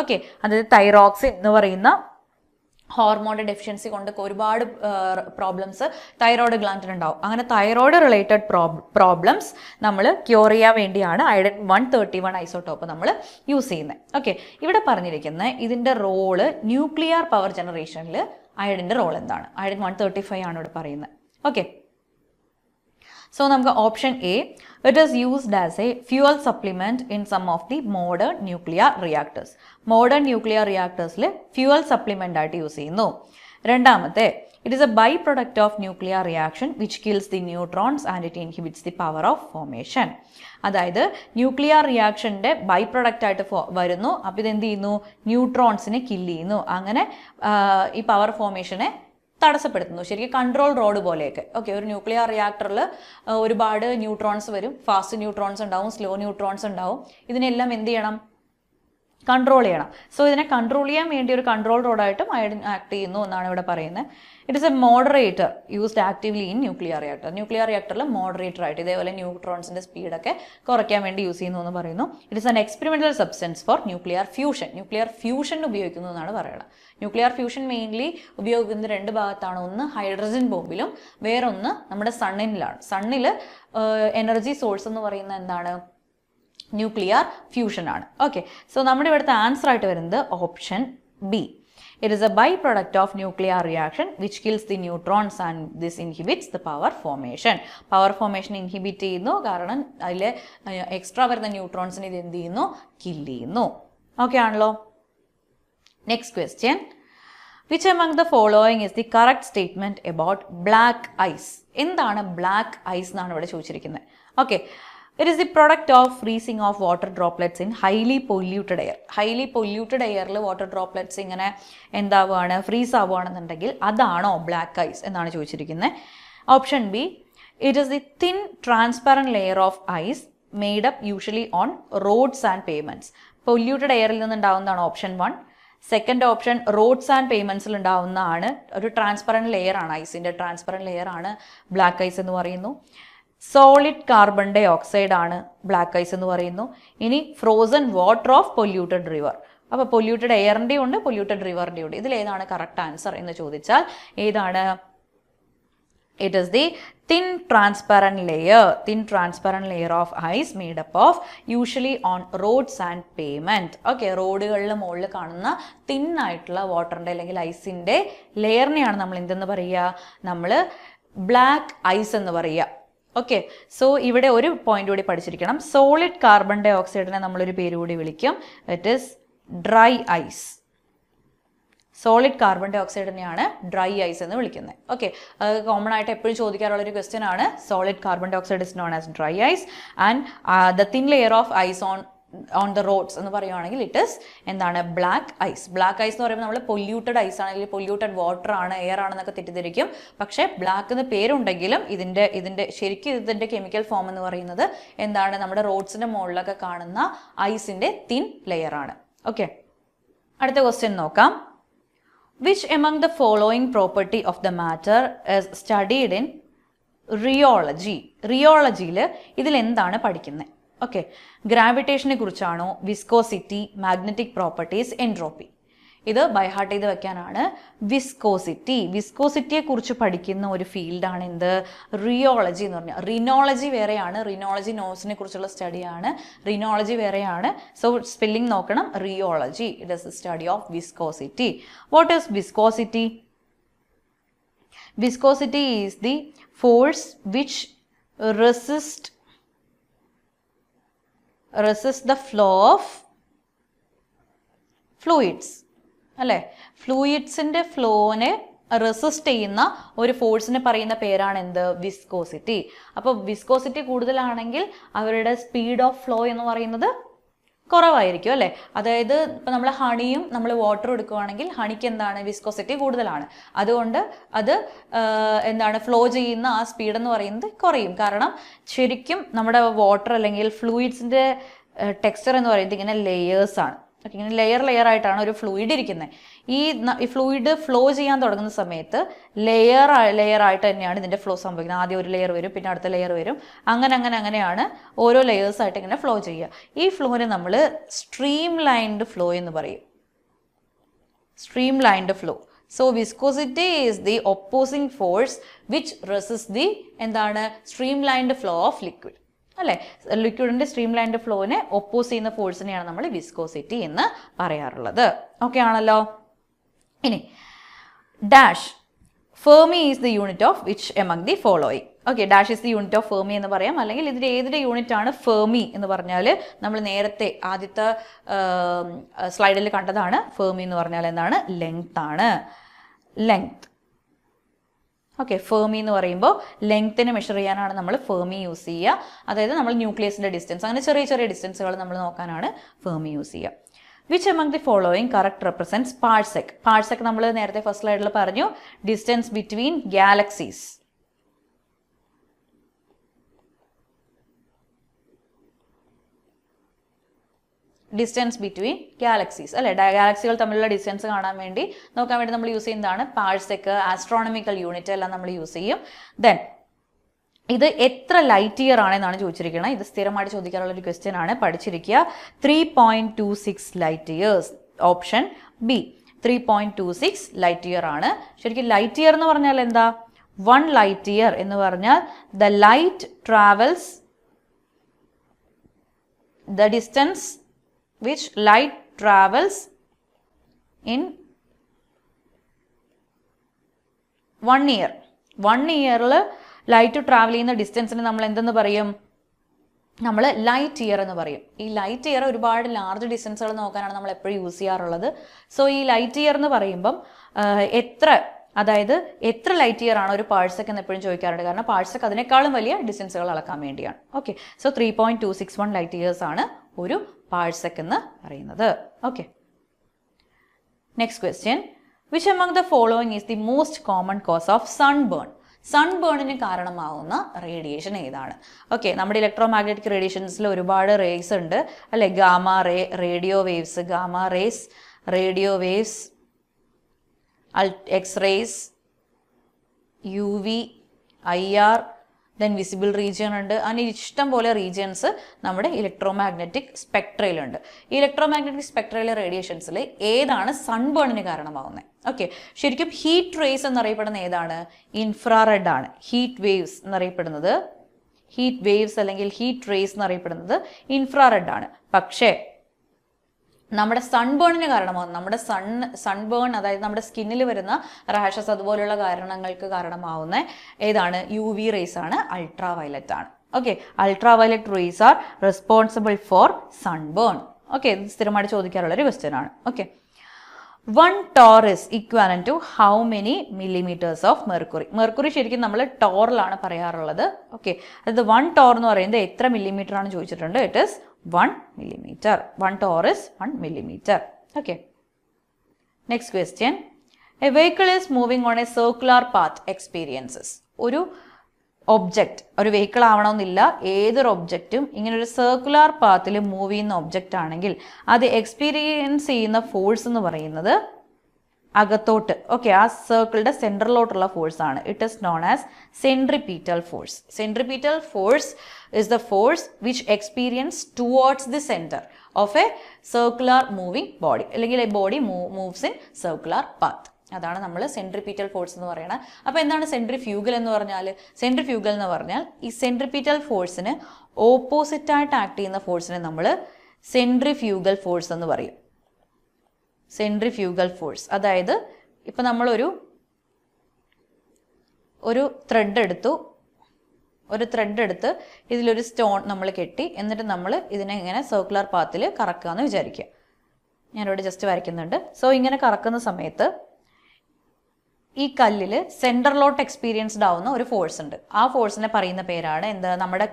ഓക്കെ, അതായത് തൈറോക്സിൻ എന്ന് പറയുന്ന ഹോർമോണിൻ്റെ ഡെഫിഷ്യൻസി കൊണ്ട് ഒരുപാട് പ്രോബ്ലംസ് തൈറോയിഡ് ഗ്ലാൻഡിനുണ്ടാവും. അങ്ങനെ തൈറോയിഡ് റിലേറ്റഡ് പ്രോബ്ലംസ് നമ്മൾ ക്യൂർ ചെയ്യാൻ വേണ്ടിയാണ് അയഡിൻ 131 ഐസോടോപ്പ് നമ്മൾ യൂസ് ചെയ്യുന്നത്. ഓക്കെ, ഇവിടെ പറഞ്ഞിരിക്കുന്ന ഇതിൻ്റെ റോള് ന്യൂക്ലിയർ പവർ ജനറേഷനിൽ അയഡിൻ്റെ റോൾ എന്താണ്? അയഡിൻ 135 ആണ് ഇവിടെ പറയുന്നത്. ഓക്കെ, സോ നമുക്ക് option A, it is used as a fuel supplement in some of the modern nuclear reactors. Modern nuclear റിയാക്ടേഴ്സിൽ ഫ്യൂവൽ സപ്ലിമെൻ്റ് ആയിട്ട് യൂസ് ചെയ്യുന്നു. രണ്ടാമത്തെ, it is a byproduct of nuclear reaction which kills the neutrons and it inhibits the power of formation. അതായത് nuclear റിയാക്ഷൻ്റെ byproduct ആയിട്ട് വരുന്നു. അപ്പോൾ ഇതെന്ത് ചെയ്യുന്നു? ന്യൂട്രോൺസിനെ കില്ല് ചെയ്യുന്നു. അങ്ങനെ ഈ പവർ ഫോർമേഷനെ തടസ്സപ്പെടുത്തുന്നു. ശരിക്കും കൺട്രോൾ റോഡ് പോലെയൊക്കെ. ഓക്കെ, ഒരു ന്യൂക്ലിയർ റിയാക്ടറിൽ ഒരുപാട് ന്യൂട്രോൺസ് വരും. ഫാസ്റ്റ് ന്യൂട്രോൺസ് ഉണ്ടാവും, സ്ലോ ന്യൂട്രോൺസ് ഉണ്ടാവും. ഇതിനെല്ലാം എന്ത് ചെയ്യണം? കൺട്രോൾ ചെയ്യണം. സോ ഇതിനെ കൺട്രോൾ ചെയ്യാൻ വേണ്ടി ഒരു കൺട്രോൾ റോഡായിട്ടും അയഡിൻ ആക്ട് ചെയ്യുന്നു എന്നാണ് ഇവിടെ പറയുന്നത്. It is A moderator used actively in nuclear reactor. Nuclear റിയാക്ടറിൽ മോഡറേറ്റർ ആയിട്ട് ഇതേപോലെ ന്യൂട്രോൺസിൻ്റെ സ്പീഡൊക്കെ കുറയ്ക്കാൻ വേണ്ടി യൂസ് ചെയ്യുന്നു എന്ന് പറയുന്നു. It is an experimental substance for nuclear fusion. Nuclear fusion ഉപയോഗിക്കുന്നു എന്നാണ് പറയുന്നത്. ന്യൂക്ലിയർ ഫ്യൂഷൻ മെയിൻലി ഉപയോഗിക്കുന്നത് 2 ഭാഗത്താണ്. ഒന്ന് ഹൈഡ്രജൻ ബോംബിലും വേറൊന്ന് നമ്മുടെ സണ്ണിലാണ്. സണ്ണിൽ എനർജി സോഴ്സ് എന്ന് പറയുന്നത് എന്താണ്? ന്യൂക്ലിയർ ഫ്യൂഷൻ ആണ്. ഓക്കെ, സോ നമ്മുടെ ഇവിടുത്തെ ആൻസർ ആയിട്ട് വരുന്നത് option B. It is a byproduct of nuclear reaction which kills the neutrons and this inhibits the power formation. Power formation inhibit ചെയ്യുന്നു കാരണം അതിലെ എക്സ്ട്രാ വരുന്ന ന്യൂട്രോൺസിനെ ഇത് എന്ത് ചെയ്യുന്നു? കിൽ ചെയ്യുന്നു. ഓക്കെ ആണല്ലോ? Next question. Which among the following is the correct statement about black ice? എന്താണ് ബ്ലാക്ക് ഐസ് എന്നാണ് ഇവിടെ ചോദിച്ചിരിക്കുന്നത്. Okay, it is the product of freezing of water droplets in highly polluted air. Highly polluted എയറിൽ water droplets ഇങ്ങനെ എന്താവുകയാണ്, freeze ആവുകയാണെന്നുണ്ടെങ്കിൽ അതാണോ black ice എന്നാണ് ചോദിച്ചിരിക്കുന്നത്. Option B, it is the thin transparent layer of ice made up usually on roads and pavements. Polluted എയറിൽ നിന്നുണ്ടാവുന്നതാണ് option 1. Second option roads and പേയ്മെൻറ്റ്സിൽ ഉണ്ടാവുന്നതാണ്, ഒരു ട്രാൻസ്പെറൻറ്റ് ലെയർ ആണ്, ഐസിൻ്റെ ട്രാൻസ്പെറൻറ്റ് ലെയർ ആണ് ബ്ലാക്ക് ഐസ് എന്ന് പറയുന്നു. സോളിഡ് കാർബൺ ഡൈ ഓക്സൈഡ് ആണ് ബ്ലാക്ക് ഐസ് എന്ന് പറയുന്നു. ഇനി frozen water of polluted river. അപ്പോൾ പൊല്യൂട്ടഡ് എയറിൻ്റെ ഉണ്ട്, പൊല്യൂട്ടഡ് റിവറിൻ്റെ ഉണ്ട്. ഇതിലേതാണ് കറക്റ്റ് ആൻസർ എന്ന് ചോദിച്ചാൽ ഏതാണ്? It is the thin transparent layer of ice made up of usually on roads and pavement. Okay, റോഡുകളിൽ മുകളിൽ കാണുന്ന തിൻ ആയിട്ടുള്ള വാട്ടറിൻ്റെ അല്ലെങ്കിൽ ഐസിൻ്റെ ലെയറിനെയാണ് നമ്മൾ എന്തെന്ന് പറയുക? നമ്മൾ ബ്ലാക്ക് ഐസ് എന്ന് പറയുക. ഓക്കെ, സോ ഇവിടെ ഒരു പോയിന്റ് കൂടി പഠിച്ചിരിക്കണം. സോളിഡ് കാർബൺ ഡൈ ഓക്സൈഡിനെ നമ്മളൊരു പേര് കൂടി വിളിക്കും. It is dry ice. Solid carbon ഡൈ ഓക്സൈഡിനെയാണ് ഡ്രൈ ഐസ് എന്ന് വിളിക്കുന്നത്. ഓക്കെ, കോമൺ ആയിട്ട് എപ്പോഴും ചോദിക്കാറുള്ളൊരു ക്വസ്റ്റ്യൻ ആണ്. Solid carbon dioxide is known as dry ice and the thin layer of ice on the roads എന്ന് പറയുകയാണെങ്കിൽ ഇറ്റ് ഇസ് എന്താണ്? Black ice. ബ്ലാക്ക് ഐസ് എന്ന് പറയുമ്പോൾ നമ്മൾ പൊല്യൂട്ടഡ് ഐസ് ആണെങ്കിൽ പൊല്യൂട്ടഡ് വാട്ടർ ആണ്, എയർ ആണെന്നൊക്കെ തെറ്റിദ്ധരിക്കും. പക്ഷേ ബ്ലാക്ക് എന്ന് പേരുണ്ടെങ്കിലും ഇതിൻ്റെ ശരിക്കും ഇതിൻ്റെ കെമിക്കൽ ഫോം എന്ന് പറയുന്നത് എന്താണ്? നമ്മുടെ റോഡ്സിൻ്റെ മുകളിലൊക്കെ കാണുന്ന ഐസിൻ്റെ തിൻ ലെയർ ആണ്. ഓക്കെ, അടുത്ത ക്വസ്റ്റ്യൻ നോക്കാം. Which among the following property of the matter is studied in rheology? റിയോളജിയിൽ ഇതിൽ എന്താണ് പഠിക്കുന്നത്? ഓക്കെ, ഗ്രാവിറ്റേഷനെ കുറിച്ചാണോ, വിസ്കോസിറ്റി, മാഗ്നറ്റിക് പ്രോപ്പർട്ടീസ്, എൻട്രോപ്പി? ഇത് ബൈഹാർട്ട് ചെയ്ത് വെക്കാനാണ്. വിസ്കോസിറ്റിയെ കുറിച്ച് പഠിക്കുന്ന ഒരു ഫീൽഡാണ് എന്ത്? റിയോളജി എന്ന് പറഞ്ഞാൽ. റിനോളജി വേറെയാണ്, റിനോളജി നോസിനെ കുറിച്ചുള്ള സ്റ്റഡിയാണ്. റിനോളജി വേറെയാണ്. സോ സ്പെല്ലിംഗ് നോക്കണം. Rheology, it is the study of viscosity. What is viscosity? Viscosity is the force which resists the flow of fluids. അല്ലേ, ഫ്ലൂയിഡ്സിൻ്റെ ഫ്ലോനെ റെസിസ്റ്റ് ചെയ്യുന്ന ഒരു ഫോഴ്സിനെ പറയുന്ന പേരാണ് എന്ത്? വിസ്കോസിറ്റി. അപ്പോൾ വിസ്കോസിറ്റി കൂടുതലാണെങ്കിൽ അവരുടെ സ്പീഡ് ഓഫ് ഫ്ലോ എന്ന് പറയുന്നത് കുറവായിരിക്കും അല്ലേ. അതായത് ഇപ്പം നമ്മൾ ഹണിയും നമ്മൾ വാട്ടറും എടുക്കുകയാണെങ്കിൽ ഹണിക്ക് എന്താണ്? വിസ്കോസിറ്റി കൂടുതലാണ്. അതുകൊണ്ട് അത് എന്താണ്? ഫ്ലോ ചെയ്യുന്ന ആ സ്പീഡ് എന്ന് പറയുന്നത് കുറയും. കാരണം ശരിക്കും നമ്മുടെ വാട്ടർ അല്ലെങ്കിൽ ഫ്ലൂയിഡ്സിൻ്റെ ടെക്സ്ചർ എന്ന് പറയുന്നത് ഇങ്ങനെ ലെയേഴ്സാണ്. ഓക്കെ, ഇങ്ങനെ ലെയർ ആയിട്ടാണ് ഒരു ഫ്ലൂയിഡ് ഇരിക്കുന്നത്. ഈ ഫ്ലൂയിഡ് ഫ്ലോ ചെയ്യാൻ തുടങ്ങുന്ന സമയത്ത് ലെയർ ആയിട്ട് തന്നെയാണ് ഇതിൻ്റെ ഫ്ലോ സംഭവിക്കുന്നത്. ആദ്യം ഒരു ലെയർ വരും, പിന്നെ അടുത്ത ലെയർ വരും, അങ്ങനെയാണ് ഓരോ ലെയേഴ്സായിട്ട് ഇങ്ങനെ ഫ്ലോ ചെയ്യുക. ഈ ഫ്ലോനെ നമ്മൾ സ്ട്രീം ലൈൻഡ് ഫ്ലോ എന്ന് പറയും. Stream lined flow. So viscosity is the opposing force which resist the എന്താണ്? Stream lined flow of liquid അല്ലേ. ലിക്വിഡിൻ്റെ സ്ട്രീം ലൈൻഡ് ഫ്ലോനെ ഒപ്പോസ് ചെയ്യുന്ന ഫോഴ്സിനെയാണ് നമ്മൾ വിസ്കോസിറ്റി എന്ന് പറയാറുള്ളത്. ഓക്കെ ആണല്ലോ. ഇനി dash fermi is the unit of which among the following. Okay, dash is the unit of fermi എന്ന് പറയാം. അല്ലെങ്കിൽ ഇതിൻ്റെ ഏതിൻ്റെ യൂണിറ്റ് ആണ് ഫെർമി എന്ന് പറഞ്ഞാൽ നമ്മൾ നേരത്തെ ആദ്യത്തെ സ്ലൈഡിൽ കണ്ടതാണ്. ഫെർമി എന്ന് പറഞ്ഞാൽ എന്താണ്? ലെങ്ത് ആണ്. ലെങ്ത്. ഓക്കെ, ഫെർമി എന്ന് പറയുമ്പോൾ ലെങ്ത്തിനെ മെഷർ ചെയ്യാനാണ് നമ്മൾ ഫെർമി യൂസ് ചെയ്യുക. അതായത് നമ്മൾ ന്യൂക്ലിയസിൻ്റെ ഡിസ്റ്റൻസ്, അങ്ങനെ ചെറിയ ഡിസ്റ്റൻസുകൾ നമ്മൾ നോക്കാനാണ് ഫെർമി യൂസ് ചെയ്യുക. Which among the following correct represents parsec? Parsec നമ്മൾ നേരത്തെ ഫസ്റ്റ് സ്ലൈഡിൽ പറഞ്ഞു. Distance between galaxies. Distance between galaxies അല്ലേ. ഗാലക്സികൾ തമ്മിലുള്ള ഡിസ്റ്റൻസ് കാണാൻ വേണ്ടി നോക്കാൻ വേണ്ടി നമ്മൾ യൂസ് ചെയ്യുന്നതാണ് പാഴ്സെക്. ആസ്ട്രോണമിക്കൽ യൂണിറ്റ് എല്ലാം നമ്മൾ യൂസ് ചെയ്യും. ദെൻ ഇത് എത്ര ലൈറ്റ് ഇയർ ആണെന്നാണ് ചോദിച്ചിരിക്കുന്നത്. ഇത് സ്ഥിരമായിട്ട് ചോദിക്കാറുള്ള ഒരു ക്വസ്റ്റ്യൻ ആണ്, പഠിച്ചിരിക്കുക. 3.26 light years. Option B 3.26 light year ആണ്. ശരിക്കും ലൈറ്റ് ഇയർ എന്ന് പറഞ്ഞാൽ എന്താ? 1 ലൈറ്റ് ഇയർ എന്ന് പറഞ്ഞാൽ the light travels the distance which light travels in 1 ഇയറിൽ ലൈറ്റ് ട്രാവൽ ചെയ്യുന്ന ഡിസ്റ്റൻസിന് നമ്മൾ എന്തെന്ന് പറയും? നമ്മൾ ലൈറ്റ് ഇയർ എന്ന് പറയും. ഈ ലൈറ്റ് ഇയർ ഒരുപാട് ലാർജ് ഡിസ്റ്റൻസുകൾ നോക്കാനാണ് നമ്മൾ എപ്പോഴും യൂസ് ചെയ്യാറുള്ളത്. സോ ഈ ലൈറ്റ് ഇയർ എന്ന് പറയുമ്പം എത്ര ലൈറ്റ് ഇയർ ആണ് ഒരു പാഴ്സെക് എന്ന് എപ്പോഴും ചോദിക്കാറുണ്ട്. കാരണം പാഴ്സെക് അതിനേക്കാളും വലിയ ഡിസ്റ്റൻസുകൾ അളക്കാൻ വേണ്ടിയാണ്. ഓക്കെ, സോ 3.261 ലൈറ്റ് ഇയേഴ്സ് ആണ് ഒരു പാഴ്സെക് എന്ന് പറയുന്നത്. Okay, next question. Which among the following is the most common cause of sunburn? സൺബേണിന് കാരണമാവുന്ന റേഡിയേഷൻ ഏതാണ്? ഓക്കെ, നമ്മുടെ ഇലക്ട്രോ മാഗ്നറ്റിക് റേഡിയേഷൻസിൽ ഒരുപാട് റേസ് ഉണ്ട് അല്ലെ? Gamma ray, radio waves, gamma rays, radio waves, X-rays, UV, IR, then visible region ഉണ്ട്. അങ്ങനെ ഇഷ്ടം പോലെ റീജിയൻസ് നമ്മുടെ ഇലക്ട്രോ മാഗ്നറ്റിക് സ്പെക്ട്രയിലുണ്ട്. ഈ ഇലക്ട്രോ മാഗ്നറ്റിക് സ്പെക്ട്രയിലെ റേഡിയേഷൻസിൽ ഏതാണ് സൺബേണിന് കാരണമാവുന്നത്? ഓക്കെ, ശരിക്കും ഹീറ്റ് റേസ് എന്നറിയപ്പെടുന്ന ഏതാണ്? ഇൻഫ്രാറെഡ് ആണ്. ഹീറ്റ് വേവ്സ് എന്നറിയപ്പെടുന്നത്, ഹീറ്റ് വേവ്സ് അല്ലെങ്കിൽ ഹീറ്റ് റേസ് എന്നറിയപ്പെടുന്നത് ഇൻഫ്രാറെഡ് ആണ്. പക്ഷേ നമ്മുടെ സൺബേണിന് കാരണമാകുന്നത്, നമ്മുടെ സൺബേൺ അതായത് നമ്മുടെ സ്കിന്നിൽ വരുന്ന റാഷസ് അതുപോലുള്ള കാരണങ്ങൾക്ക് കാരണമാവുന്ന ഏതാണ്? UV റേസ് ആണ്, അൾട്രാ വയലറ്റ് ആണ്. Okay, ultra violet raise are responsible for sunburn. Okay, ഇത് സ്ഥിരമായിട്ട് ചോദിക്കാറുള്ള ഒരു ക്വസ്റ്റ്യൻ ആണ്. Okay, 1 torr is equivalent to how many millimeters of mercury? Mercury ശരിക്കും നമ്മൾ ടോറിലാണ് പറയാറുള്ളത്. ഓക്കെ, അതായത് 1 torr എന്ന് പറയുന്നത് എത്ര മില്ലിമീറ്റർ ആണ് ചോദിച്ചിട്ടുണ്ട്. It is 1 millimeter. 1 torr is 1 millimeter. Okay. Next question. A vehicle is moving on a circular path experiences. ഒരു ഒബ്ജക്റ്റ്, ഒരു വെഹിക്കിൾ ആവണമെന്നില്ല, ഏതൊരു ഒബ്ജക്റ്റും ഇങ്ങനെ ഒരു സർക്കുലർ പാത്തിൽ മൂവ് ചെയ്യുന്ന ഒബ്ജക്റ്റ് ആണെങ്കിൽ അത് എക്സ്പീരിയൻസ് ചെയ്യുന്ന ഫോഴ്സ് എന്ന് പറയുന്നത് അകത്തോട്ട്, ഓക്കെ, ആ സർക്കിളിന്റെ സെൻട്രലിലോട്ടുള്ള ഫോഴ്സ് ആണ്. It is known as centripetal force. Centripetal force is the force which experience towards the centre of a circular moving body, അല്ലെങ്കിൽ a body moves in circular path. അതാണ് നമ്മൾ സെൻട്രിപീറ്റൽ ഫോഴ്സ് എന്ന് പറയുന്നത്. അപ്പോൾ എന്താണ് സെൻട്രിഫ്യൂഗൽ എന്ന് പറഞ്ഞാൽ? സെൻട്രിഫ്യൂഗൽ എന്ന് പറഞ്ഞാൽ ഈ സെൻട്രിപീറ്റൽ ഫോഴ്സിന് ഓപ്പോസിറ്റായിട്ട് ആക്ട് ചെയ്യുന്ന ഫോഴ്സിനെ നമ്മൾ സെൻട്രിഫ്യൂഗൽ ഫോഴ്സ് എന്ന് പറയും. സെൻട്രിഫ്യൂഗൽ ഫോഴ്സ്, അതായത് ഇപ്പം നമ്മളൊരു ത്രെഡ് എടുത്ത് ഇതിലൊരു സ്റ്റോൺ നമ്മൾ കെട്ടി, എന്നിട്ട് നമ്മൾ ഇതിനെ ഇങ്ങനെ സർക്കുലർ പാത്തിൽ കറക്കുക എന്ന് വിചാരിക്കുക. ഞാനിവിടെ ജസ്റ്റ് വരയ്ക്കുന്നുണ്ട്. സോ ഇങ്ങനെ കറക്കുന്ന സമയത്ത് ഈ കല്ലിൽ സെൻറ്ററിലോട്ട് എക്സ്പീരിയൻസ്ഡ് ആവുന്ന ഒരു ഫോഴ്സ് ഉണ്ട്. ആ ഫോഴ്സിനെ പറയുന്ന പേരാണ് എന്താ? നമ്മുടെ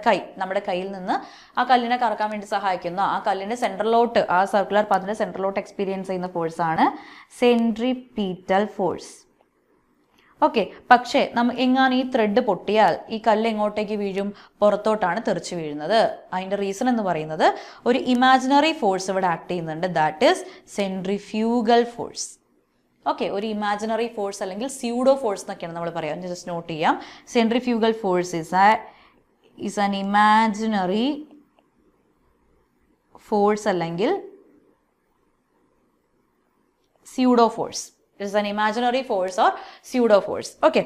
കയ്യിൽ നിന്ന് ആ കല്ലിനെ കറക്കാൻ വേണ്ടി സഹായിക്കുന്ന, ആ കല്ലിൻ്റെ സെൻറ്ററിലോട്ട്, ആ സർക്കുലർ പാത്തിൻ്റെ സെൻറ്ററിലോട്ട് എക്സ്പീരിയൻസ് ചെയ്യുന്ന ഫോഴ്സാണ് സെൻട്രിപീറ്റൽ ഫോഴ്സ്. ഓക്കെ, പക്ഷേ എങ്ങാനും ഈ ത്രെഡ് പൊട്ടിയാൽ ഈ കല്ല് എങ്ങോട്ടേക്ക് വീഴും? പുറത്തോട്ടാണ് തെറിച്ച് വീഴുന്നത്. അതിൻ്റെ റീസൺ എന്ന് പറയുന്നത് ഒരു ഇമാജിനറി ഫോഴ്സ് ഇവിടെ ആക്ട് ചെയ്യുന്നുണ്ട്. That is centrifugal force. Okay, ഒരു ഇമാജിനറി ഫോഴ്സ് അല്ലെങ്കിൽ സ്യൂഡോ ഫോഴ്സ് എന്നൊക്കെയാണ് നമ്മൾ പറയാം. ജസ്റ്റ് നോട്ട് ചെയ്യാം. Centrifugal force is an imaginary force അല്ലെങ്കിൽ pseudo force. It's an imaginary force or pseudo force. Okay,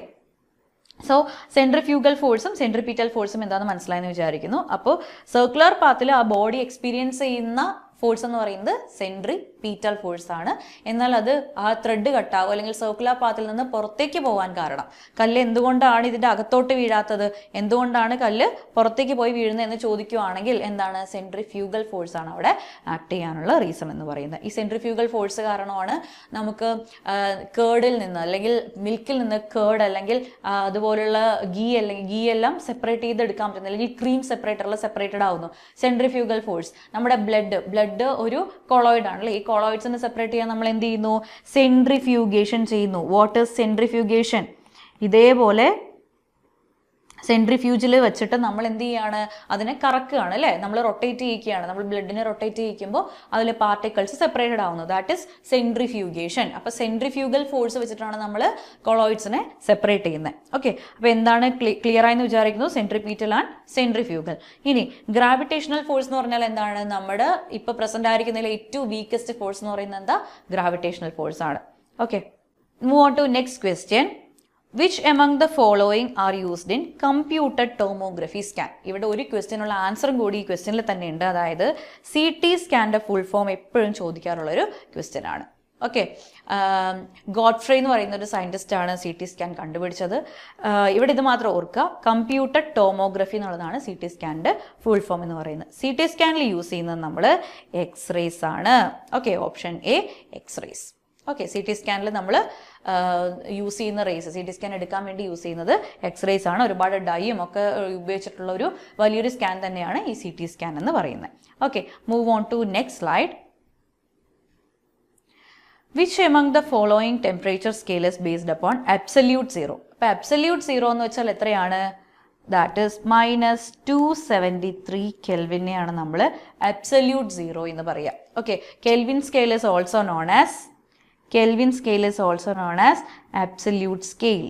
so centrifugal ഫോഴ്സും സെൻട്രിപീറ്റൽ ഫോഴ്സും എന്താണെന്ന് മനസ്സിലായെന്ന് വിചാരിക്കുന്നു. അപ്പോൾ സർക്കുലർ പാത്തിൽ ആ ബോഡി എക്സ്പീരിയൻസ് ചെയ്യുന്ന ഫോഴ്സ് എന്ന് പറയുന്നത് സെൻട്രിപീറ്റൽ ഫോഴ്സ് ആണ്. എന്നാൽ അത് ആ ത്രെഡ് കട്ടാവും അല്ലെങ്കിൽ സർക്കുലർ പാത്തിൽ നിന്ന് പുറത്തേക്ക് പോകാൻ കാരണം, കല്ല് എന്തുകൊണ്ടാണ് ഇതിൻ്റെ അകത്തോട്ട് വീഴാത്തത്, എന്തുകൊണ്ടാണ് കല്ല് പുറത്തേക്ക് പോയി വീഴുന്നത് എന്ന് ചോദിക്കുകയാണെങ്കിൽ എന്താണ്? സെൻട്രിഫ്യൂഗൽ ഫോഴ്സ് ആണ് അവിടെ ആക്ട് ചെയ്യാനുള്ള റീസൺ എന്ന് പറയുന്നത്. ഈ സെൻട്രിഫ്യൂഗൽ ഫോഴ്സ് കാരണമാണ് നമുക്ക് കേർഡിൽ നിന്ന് അല്ലെങ്കിൽ മിൽക്കിൽ നിന്ന് കേർഡ് അല്ലെങ്കിൽ അതുപോലുള്ള ഗീ എല്ലാം സെപ്പറേറ്റ് ചെയ്തെടുക്കാൻ പറ്റുന്നത്, അല്ലെങ്കിൽ ക്രീം സെപ്പറേറ്റഡ് ആവുന്നു. Centrifugal force. നമ്മുടെ ബ്ലഡ് ഒരു കൊളോയിഡ് ആണല്ലേ. ഈ കൊളോയിഡ്സിനെ സെപ്പറേറ്റ് ചെയ്യാൻ നമ്മൾ എന്ത് ചെയ്യുന്നു? സെൻട്രിഫ്യൂഗേഷൻ ചെയ്യുന്നു. What is centrifugation? ഇതേപോലെ സെൻട്രിഫ്യൂജിൽ വെച്ചിട്ട് നമ്മൾ എന്ത് ചെയ്യാണ്? അതിനെ കറക്കുകയാണ് അല്ലേ, നമ്മൾ റൊട്ടേറ്റ് ചെയ്യിക്കുകയാണ്. നമ്മൾ ബ്ലഡിനെ റൊട്ടേറ്റ് ചെയ്യിക്കുമ്പോൾ അതിലെ പാർട്ടിക്കിൾസ് സെപ്പറേറ്റഡ് ആവുന്നു. That is centrifugation. അപ്പോൾ സെൻട്രിഫ്യൂഗൽ ഫോഴ്സ് വെച്ചിട്ടാണ് നമ്മൾ കൊളോയിഡ്സിനെ സെപ്പറേറ്റ് ചെയ്യുന്നത്. ഓക്കെ, അപ്പോൾ എന്താണ് ക്ലിയർ ആയെന്ന് വിചാരിക്കുന്നു? Centripetal and centrifugal. ഇനി ഗ്രാവിറ്റേഷണൽ ഫോഴ്സ് എന്ന് പറഞ്ഞാൽ എന്താണ്? നമ്മുടെ ഇപ്പോൾ പ്രസന്റ് ആയിരിക്കുന്നതിൽ ഏറ്റവും വീക്കസ്റ്റ് ഫോഴ്സ് എന്ന് പറയുന്നത് എന്താ? ഗ്രാവിറ്റേഷണൽ ഫോഴ്സ് ആണ്. Okay, move on to next question. Which among the following are used in computed tomography scan? ഇവിടെ ഒരു ക്വസ്റ്റ്യനുള്ള ആൻസറും കൂടി ഈ ക്വസ്റ്റ്യനിൽ തന്നെ ഉണ്ട്. അതായത് CT സ്കാൻ്റെ ഫുൾ ഫോം എപ്പോഴും ചോദിക്കാറുള്ളൊരു ക്വസ്റ്റ്യൻ ആണ്. ഓക്കെ, ഗോഡ്ഫ്രേ എന്ന് പറയുന്ന ഒരു സയൻറ്റിസ്റ്റാണ് സി ടി സ്കാൻ കണ്ടുപിടിച്ചത്. ഇവിടെ ഇത് മാത്രം ഓർക്കുക, കമ്പ്യൂട്ടഡ് ടോമോഗ്രഫി എന്നുള്ളതാണ് സി ടി സ്കാനിൻ്റെ ഫുൾ ഫോം എന്ന് പറയുന്നത്. സി ടി സ്കാനിൽ യൂസ് ചെയ്യുന്നത് നമ്മൾ എക്സ്റേസ് ആണ്. Okay, option A X-rays. Okay, C T സ്കാനിൽ നമ്മൾ യൂസ് ചെയ്യുന്ന റേസ്, സി ടി സ്കാൻ എടുക്കാൻ വേണ്ടി യൂസ് ചെയ്യുന്നത് എക്സ്റേസ് ആണ്. ഒരുപാട് ഡൈയും ഒക്കെ ഉപയോഗിച്ചിട്ടുള്ള ഒരു വലിയൊരു സ്കാൻ തന്നെയാണ് ഈ സി ടി സ്കാൻ എന്ന് പറയുന്നത്. Okay, move on to next slide. Which among the following temperature scale is based upon absolute zero? അപ്പോൾ absolute zero എന്ന് വെച്ചാൽ എത്രയാണ്? ദാറ്റ് ഈസ് -273 കെൽവിനെയാണ് നമ്മൾ absolute zero എന്ന് പറയുക. Okay, Kelvin scale is also known as absolute scale.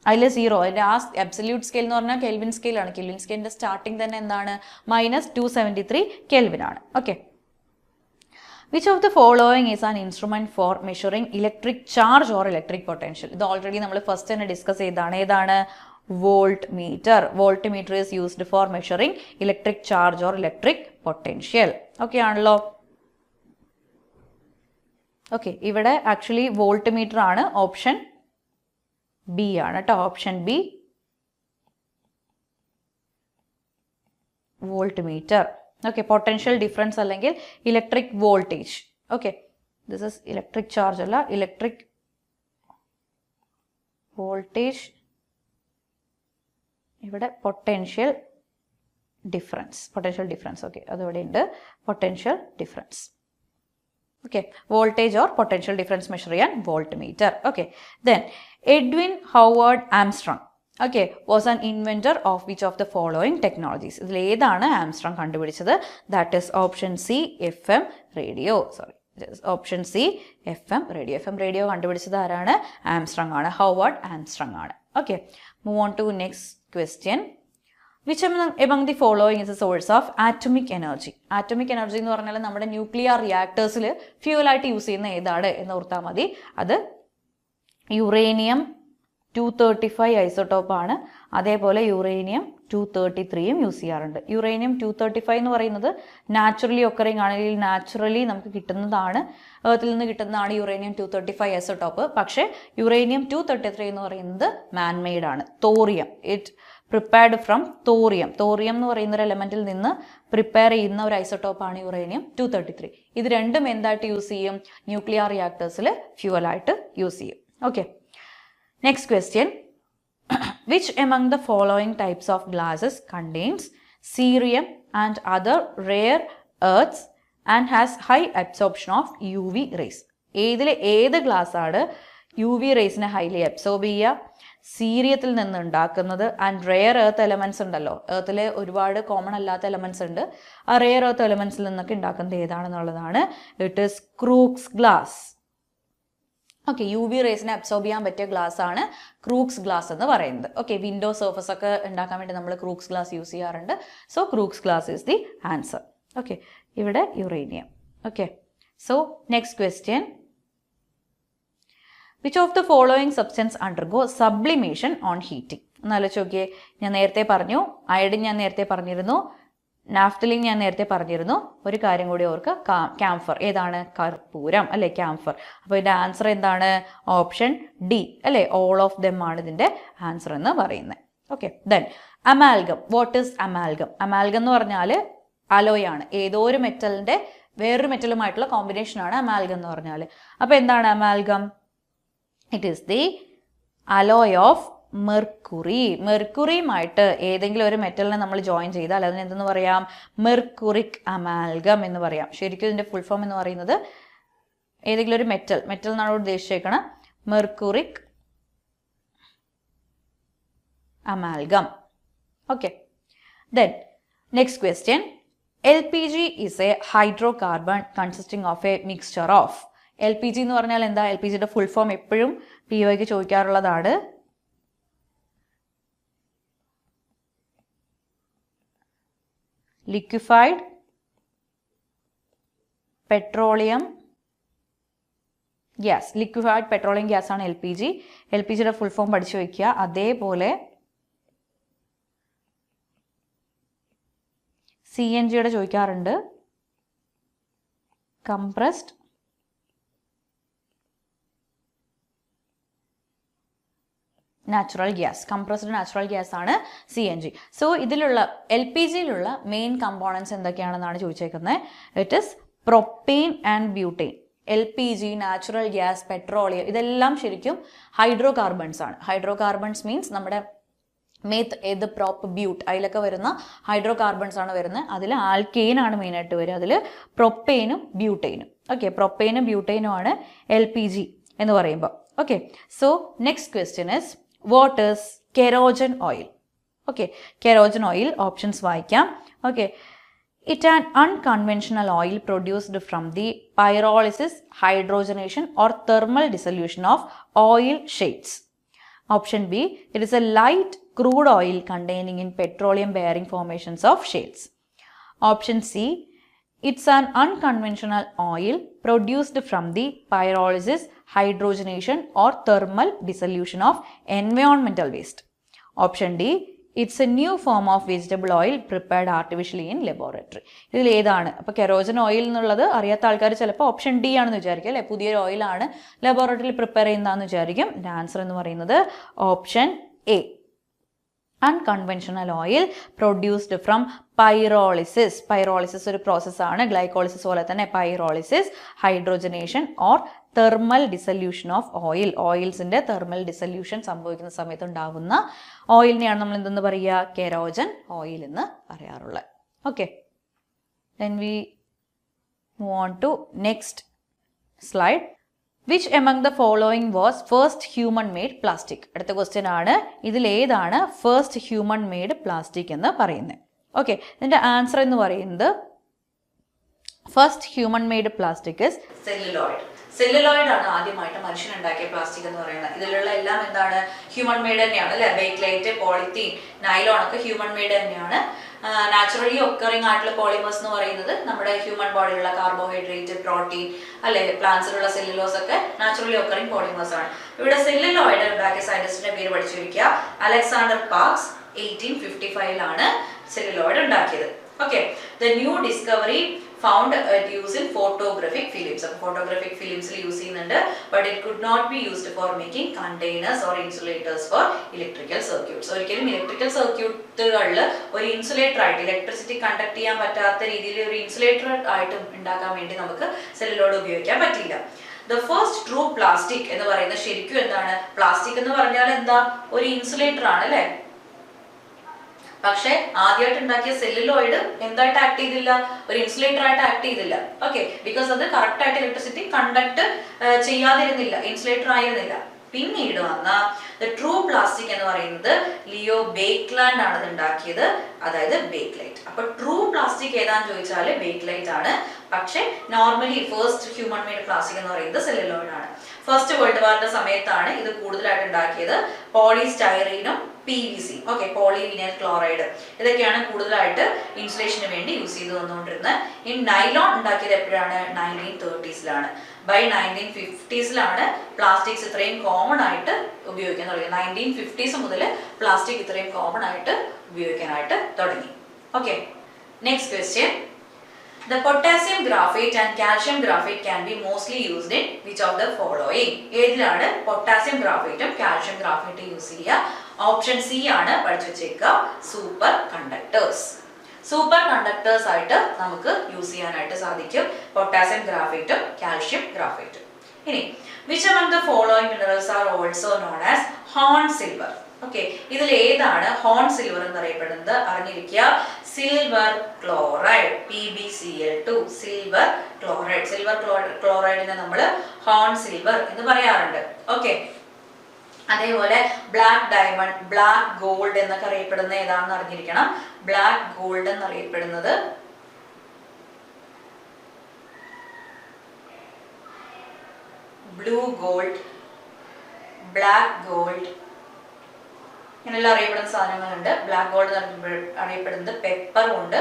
അതിൽ zero, അതിൻ്റെ ആ അബ്സല്യൂട്ട് സ്കെയിൽ എന്ന് പറഞ്ഞാൽ കെൽവിൻ സ്കെയിലാണ്. കെൽവിൻ സ്കെയിലിൻ്റെ സ്റ്റാർട്ടിങ് തന്നെ എന്താണ്? -273 കെൽവിനാണ്. Okay, which of the following is an instrument for measuring electric charge or electric potential? ഇത് ഓൾറെഡി നമ്മൾ ഫസ്റ്റ് തന്നെ ഡിസ്കസ് ചെയ്താണ്. ഏതാണ്? Voltmeter. Voltmeter is used for measuring electric charge or electric potential. Okay ആണല്ലോ. Okay, ഇവിടെ actually voltmeter ആണ്. Option B ആണ് കേട്ടോ. Option B, voltmeter. Okay, potential difference അല്ലെങ്കിൽ electric voltage. Okay, this is electric charge അല്ല, electric voltage. ഇവിടെ potential difference. Okay, അതിവിടെ ഉണ്ട്, potential difference. Okay, voltage or potential difference measure ചെയ്യാൻ voltmeter. Okay, then Edwin Howard Armstrong was an inventor of which of the following technologies? ഇതിൽ ഏതാണ് Armstrong കണ്ടുപിടിച്ചത്? That is option C, FM radio. Option C, FM radio കണ്ടുപിടിച്ചത് ആരാണ്? Armstrong ആണ്, Howard Armstrong ആണ്. Okay, move on to next question. Which among the following is a source of atomic energy? Atomic energy എന്ന് പറഞ്ഞാൽ നമ്മുടെ nuclear റിയാക്ടേഴ്സിൽ ഫ്യൂവലായിട്ട് use ചെയ്യുന്ന ഏതാണ് എന്ന് ഓർത്താൽ മതി. അത് യുറേനിയം 235 ഐസോട്ടോപ്പാണ്. അതേപോലെ യുറേനിയം 233യും യൂസ് ചെയ്യാറുണ്ട്. യുറേനിയം 235 എന്ന് പറയുന്നത് നാച്ചുറലി ഒക്കറിങ് ആണെങ്കിൽ നാച്ചുറലി നമുക്ക് കിട്ടുന്നതാണ്, എർത്തിൽ നിന്ന് കിട്ടുന്നതാണ് യുറേനിയം 235 ഐസോട്ടോപ്പ്. പക്ഷേ യുറേനിയം 233 എന്ന് പറയുന്നത് മാൻമെയ്ഡ് ആണ്. Thorium, it prepared from thorium. Thorium എന്ന് പറയുന്ന ഒരു എലമെന്റിൽ നിന്ന് പ്രിപ്പയർ ചെയ്യുന്ന ഒരു ഐസോട്ടോപ്പാണ് യുറേനിയം 233. ഇത് രണ്ടും എന്തായിട്ട് യൂസ് ചെയ്യും? ന്യൂക്ലിയർ റിയാക്ടേഴ്സിൽ ഫ്യൂവലായിട്ട് യൂസ് ചെയ്യും. Okay, next question. Which among the following types of glasses contains cerium and other rare earth and has high absorption of UV rays? ഏത് ഗ്ലാസ് ആണ് UV റേസിനെ ഹൈലി അബ്സോർബ് ചെയ്യുക, സീരിയത്തിൽ നിന്ന് ഉണ്ടാക്കുന്നത് ആൻഡ് റെയർ എർത്ത് എലമെന്റ്സ് ഉണ്ടല്ലോ, എർത്തിലെ ഒരുപാട് common അല്ലാത്ത എലമെന്റ്സ് ഉണ്ട്, ആ റെയർ എർത്ത് എലമെന്റ്സിൽ നിന്നൊക്കെ ഉണ്ടാക്കുന്നത് ഏതാണെന്നുള്ളതാണ്. It is Crookes glass. Okay, UV റേസിനെ അബ്സോർബ് ചെയ്യാൻ പറ്റിയ ഗ്ലാസ് ആണ് ക്രൂക്സ് ഗ്ലാസ് എന്ന് പറയുന്നത്. ഓക്കെ, വിൻഡോ സർഫസ് ഒക്കെ ഉണ്ടാക്കാൻ വേണ്ടി നമ്മൾ ക്രൂക്സ് ഗ്ലാസ് യൂസ് ചെയ്യാറുണ്ട്. So Crookes glass is the answer. Okay, ഇവിടെ uranium. Okay, so next question. Which of the following substance undergo sublimation on heating? എന്നാലോചിച്ച് നോക്കിയേ. ഞാൻ നേരത്തെ പറഞ്ഞു, അയഡിൻ ഞാൻ നേരത്തെ പറഞ്ഞിരുന്നു, നാഫ്തലിൻ ഞാൻ നേരത്തെ പറഞ്ഞിരുന്നു. ഒരു കാര്യം കൂടി ഓർക്ക്, ക്യാംഫർ. ഏതാണ്? കർപ്പൂരം അല്ലെ, ക്യാംഫർ. അപ്പോൾ ഇതിൻ്റെ ആൻസർ എന്താണ്? ഓപ്ഷൻ ഡി അല്ലെ, ഓൾ ഓഫ് ദം ആണ് ഇതിൻ്റെ ആൻസർ എന്ന് പറയുന്നത്. Okay, then amalgam. What is amalgam? Amalgam എന്ന് പറഞ്ഞാൽ അലോയ് ആണ്. ഏതോ ഒരു മെറ്റലിൻ്റെ വേറൊരു മെറ്റലുമായിട്ടുള്ള കോമ്പിനേഷൻ ആണ് അമാൽഗം എന്ന് പറഞ്ഞാൽ. അപ്പോൾ എന്താണ് amalgam? It is the alloy of mercury. മെർക്കുറിയുമായിട്ട് ഏതെങ്കിലും ഒരു മെറ്റലിനെ നമ്മൾ ജോയിൻ ചെയ്താൽ അതിന് എന്തെന്ന് പറയാം? മെർക്കുറിക് അമാൽഗം എന്ന് പറയാം. ശരിക്കും ഇതിൻ്റെ ഫുൾ ഫോം എന്ന് പറയുന്നത് ഏതെങ്കിലും ഒരു മെറ്റൽ എന്നാണ് ഉദ്ദേശിച്ചേക്കണം, mercuric amalgam. Okay, then next question. LPG is a hydrocarbon consisting of a mixture of. LPG എന്ന് പറഞ്ഞാൽ എന്താ? LPGയുടെ ഫുൾ ഫോം എപ്പോഴും POയ്ക്ക് ചോദിക്കാറുള്ളതാണ്. Liquefied petroleum gas. Liquefied petroleum gas ആണ് LPG. LPGയുടെ ഫുൾ ഫോം പഠിച്ചു വയ്ക്കുക. അതേപോലെ CNGയുടെ ചോദിക്കാറുണ്ട്. compressed natural gas. Compressed natural gas ആണ് CNG. സോ ഇതിലുള്ള LPGയിലുള്ള മെയിൻ കമ്പോണൻസ് എന്തൊക്കെയാണെന്നാണ് ചോദിച്ചേക്കുന്നത്. It is propane and butane. LPG, natural gas, petroleum ഇതെല്ലാം ശരിക്കും ഹൈഡ്രോ കാർബൺസ് ആണ്. ഹൈഡ്രോ കാർബൺസ് മീൻസ് നമ്മുടെ ഏത് പ്രോപ്പ് ബ്യൂട്ട് അതിലൊക്കെ വരുന്ന ഹൈഡ്രോ കാർബൺസ് ആണ് വരുന്നത്. അതിൽ ആൽക്കെയിൻ ആണ് മെയിനായിട്ട് വരിക. അതിൽ പ്രൊപ്പെയിനും ബ്യൂട്ടെയിനും. ഓക്കെ, പ്രൊപ്പെയിനും ബ്യൂട്ടെയിനും ആണ് LPG എന്ന് പറയുമ്പോൾ. Okay, so next question is what is kerogen oil? Okay, kerogen oil options വായിക്കാം. Okay, it an unconventional oil produced from the pyrolysis, hydrogenation or thermal dissolution of oil shades. Option B, it is a light crude oil containing in petroleum bearing formations of shales. Option C, it's an unconventional oil produced from the pyrolysis, hydrogenation or thermal dissolution of environmental waste. Option D, it's a new form of vegetable oil prepared artificially in laboratory. ഇതിൽ ഏതാണ്? അപ്പോൾ കെരോജൻ oil എന്നുള്ളത് അറിയാത്ത ആൾക്കാർ ചിലപ്പോൾ option D ആണെന്ന് വിചാരിക്കും അല്ലേ, പുതിയൊരു ഓയിലാണ് ലബോറട്ടറിയിൽ പ്രിപ്പയർ ചെയ്യുന്നതെന്ന് വിചാരിക്കും. ആൻസർ എന്ന് പറയുന്നത് option A, unconventional oil produced from pyrolysis. Pyrolysis ഒരു പ്രോസസ്സാണ്, ഗ്ലൈക്കോളിസിസ് പോലെ തന്നെ pyrolysis, hydrogenation or thermal dissolution of oil. ഓയിൽസിൻ്റെ തെർമൽ ഡിസല്യൂഷൻ സംഭവിക്കുന്ന സമയത്ത് ഉണ്ടാകുന്ന ഓയിലിനെയാണ് നമ്മൾ എന്തെന്ന് പറയുക? കെരോജൻ ഓയിൽ എന്ന് പറയാറുള്ളത്. Okay, then we move on to next slide. Which among the following was first human made plastic? അടുത്ത ക്വസ്റ്റ്യൻ ആണ്, ഇതിൽ ഏതാണ് ഫസ്റ്റ് ഹ്യൂമൻ മെയ്ഡ് പ്ലാസ്റ്റിക് എന്ന് പറയുന്നത്? ഓക്കെ, ഇതിൻ്റെ ആൻസർ എന്ന് പറയുന്നത് first human made plastic is celluloid. Celluloid ആണ് ആദ്യമായിട്ട് മനുഷ്യനുണ്ടാക്കിയ പ്ലാസ്റ്റിക് എന്ന് പറയുന്നത്. ഇതിലുള്ള എല്ലാം എന്താണ്? ഹ്യൂമൻ മെയ്ഡ് തന്നെയാണ് അല്ലെ. ബേക്ക്ലൈറ്റ്, പോളിത്തീൻ, നൈലോൺ ഒക്കെ ഹ്യൂമൻ മെയ്ഡ് തന്നെയാണ്. നാച്ചുറലി ഒക്കറിങ് ആയിട്ടുള്ള പോളിമേഴ്സ് എന്ന് പറയുന്നത് നമ്മുടെ ഹ്യൂമൻ ബോഡിയിലുള്ള കാർബോഹൈഡ്രേറ്റ്, പ്രോട്ടീൻ അല്ലെ, പ്ലാന്റ്സിലുള്ള സെല്ലുലോസ് ഒക്കെ നാച്ചുറലി ഒക്കറിങ് പോളിമേഴ്സ് ആണ്. ഇവിടെ സെല്ലുലോയിഡ് ഉണ്ടാക്കിയ സയന്റിസ്റ്റിന്റെ പേര് പഠിച്ചിരിക്കുക. അലക്സാണ്ടർ പാർക്സ് 1855 സെല്ലുലോയിഡ് ഉണ്ടാക്കിയത്. Okay, the new discovery found use in photographic films. Photographic films use ചെയ്യുന്നുണ്ട്, but it could not be used for making containers or insulators for electrical circuits. ഒരിക്കലും electrical സർക്യൂട്ടുകളിൽ ഒരു insulator ആയിട്ട്, electricity conduct ചെയ്യാൻ പറ്റാത്ത രീതിയിൽ ഒരു ഇൻസുലേറ്റർ ആയിട്ട് ഉണ്ടാക്കാൻ വേണ്ടി നമുക്ക് സെല്ലുലോയിഡ് ഉപയോഗിക്കാൻ പറ്റില്ല. ദ ഫസ്റ്റ് ട്രൂ പ്ലാസ്റ്റിക് എന്ന് പറയുന്നത് ശരിക്കും എന്താണ്? പ്ലാസ്റ്റിക് എന്ന് പറഞ്ഞാൽ എന്താ? ഒരു ഇൻസുലേറ്റർ ആണ് അല്ലെ. പക്ഷെ ആദ്യമായിട്ട് ഉണ്ടാക്കിയ സെല്ലുലോയിഡ് എന്തായിട്ട് ആക്ട് ചെയ്തില്ല? ഒരു ഇൻസുലേറ്റർ ആയിട്ട് ആക്ട് ചെയ്തില്ല. ഓക്കെ, ബിക്കോസ് അത് കറക്റ്റ് ആയിട്ട് ഇലക്ട്രിസിറ്റി കണ്ടക്ട് ചെയ്യാതിരുന്നില്ല, ഇൻസുലേറ്റർ ആയിരുന്നില്ല. പിന്നീട് വന്ന ദ ട്രൂ പ്ലാസ്റ്റിക് എന്ന് പറയുന്നത് ലിയോ ബേക്ക്ലാൻഡ് ആണ് ഉണ്ടാക്കിയത്, അതായത് ബേക്ക്ലൈറ്റ്. അപ്പൊ ട്രൂ പ്ലാസ്റ്റിക് ഏതാന്ന് ചോദിച്ചാൽ ബേക്ക്ലൈറ്റ് ആണ്. പക്ഷെ normally first human made plastic എന്ന് പറയുന്നത് സെല്ലുലോയിഡ് ആണ്. ഫസ്റ്റ് വേൾഡ് വാറിന്റെ സമയത്താണ് ഇത് കൂടുതലായിട്ട് ഉണ്ടാക്കിയത്. പോളിസ്റ്റൈറീനും PVC, ഓക്കെ, പോളിവിനൈൽ ക്ലോറൈഡ്, ഇതൊക്കെയാണ് കൂടുതലായിട്ട് ഇൻസുലേഷന് വേണ്ടി യൂസ് ചെയ്ത് വന്നുകൊണ്ടിരുന്നത്. ഈ നൈലോൺ ഉണ്ടാക്കിയത് എപ്പോഴാണ്? 1930s. ബൈ 1950s പ്ലാസ്റ്റിക്സ് ഇത്രയും കോമൺ ആയിട്ട് ഉപയോഗിക്കാൻ തുടങ്ങി. 1950s മുതൽ പ്ലാസ്റ്റിക് ഇത്രയും കോമൺ ആയിട്ട് ഉപയോഗിക്കാനായിട്ട് തുടങ്ങി. Okay, next question. The potassium graphite and calcium graphite can be mostly used in which of the following? ഏതിലാണ് പൊട്ടാസ്യം ഗ്രാഫൈറ്റും കാൽഷ്യം ഗ്രാഫൈറ്റും യൂസ് ചെയ്യുക? ഓപ്ഷൻ സി ആണ് പഠിച്ചു വെച്ചേക്കുക, സൂപ്പർ കണ്ടക്ടേഴ്സ്. സൂപ്പർ കണ്ടക്ടേഴ്സ് ആയിട്ട് നമുക്ക് യൂസ് ചെയ്യാനായിട്ട് സാധിക്കും പൊട്ടാസ്യം ഗ്രാഫൈറ്റും കാൽഷ്യം ഗ്രാഫൈറ്റും. ഇനി which among the following minerals are also known as horn silver? Okay, ഇതിൽ ഏതാണ് ഹോൺ സിൽവർ എന്നറിയപ്പെടുന്നത്? അറിഞ്ഞിരിക്കുക, silver chloride, PbCl2, silver chloride. Silver ക്ലോറൈഡിനെ നമ്മൾ ഹോൺ സിൽവർ എന്ന് പറയാറുണ്ട്. ഓക്കെ, അതേപോലെ ബ്ലാക്ക് ഡയമണ്ട്, ബ്ലാക്ക് ഗോൾഡ് എന്നൊക്കെ അറിയപ്പെടുന്ന ഏതാണെന്ന് അറിഞ്ഞിരിക്കണം. ബ്ലാക്ക് ഗോൾഡ് എന്നറിയപ്പെടുന്നത് ബ്ലൂ ഗോൾഡ്, ബ്ലാക്ക് ഗോൾഡ്, ഇങ്ങനെല്ലാം അറിയപ്പെടുന്ന സാധനങ്ങളുണ്ട്. ബ്ലാക്ക് ഗോൾഡ് അറിയപ്പെടുന്നത് പെപ്പറും ഉണ്ട്,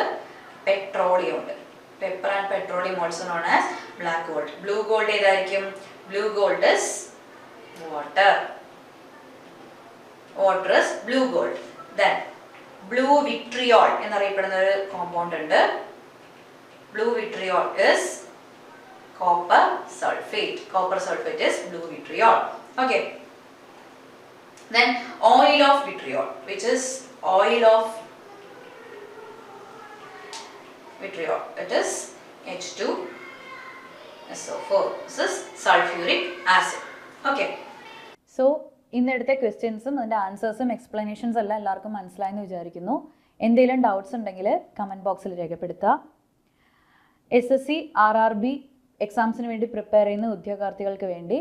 പെട്രോളിയം ഉണ്ട്. Pepper and petroleum also known as black gold. Blue gold ഏതായിരിക്കും? Blue gold is water. Water is blue gold. Then blue vitriol എന്നറിയപ്പെടുന്ന ഒരു കോമ്പൗണ്ട് ഉണ്ട്. Blue vitriol is copper sulfate. Copper sulfate is blue vitriol. Okay. Then oil of vitriol, which is oil of vitriol. It is H2SO4. This is sulfuric acid. Okay. So ഇന്നെടുത്ത ക്വസ്റ്റ്യൻസും അതിൻ്റെ ആൻസേഴ്സും explanations എല്ലാം എല്ലാവർക്കും മനസ്സിലായെന്ന് വിചാരിക്കുന്നു. എന്തെങ്കിലും doubts ഉണ്ടെങ്കിൽ comment ബോക്സിൽ രേഖപ്പെടുത്തുക. SSC RRB എക്സാംസിന് വേണ്ടി പ്രിപ്പയർ ചെയ്യുന്ന ഉദ്യോഗാർത്ഥികൾക്ക് വേണ്ടി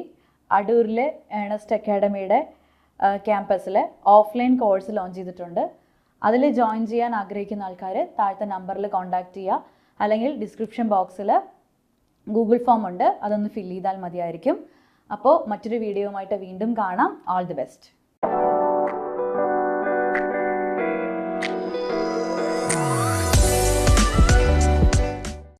അടൂരിലെ ഏണസ്റ്റ് അക്കാഡമിയുടെ ക്യാമ്പസിൽ ഓഫ്ലൈൻ കോഴ്സ് ലോഞ്ച് ചെയ്തിട്ടുണ്ട്. അതിൽ ജോയിൻ ചെയ്യാൻ ആഗ്രഹിക്കുന്ന ആൾക്കാർ താഴത്തെ നമ്പറിൽ കോൺടാക്റ്റ് ചെയ്യുക, അല്ലെങ്കിൽ ഡിസ്ക്രിപ്ഷൻ ബോക്സിൽ ഗൂഗിൾ ഫോം ഉണ്ട്, അതൊന്ന് ഫില്ല് ചെയ്താൽ മതിയായിരിക്കും. അപ്പോൾ മറ്റൊരു വീഡിയോയുമായിട്ട് വീണ്ടും കാണാം. All the best.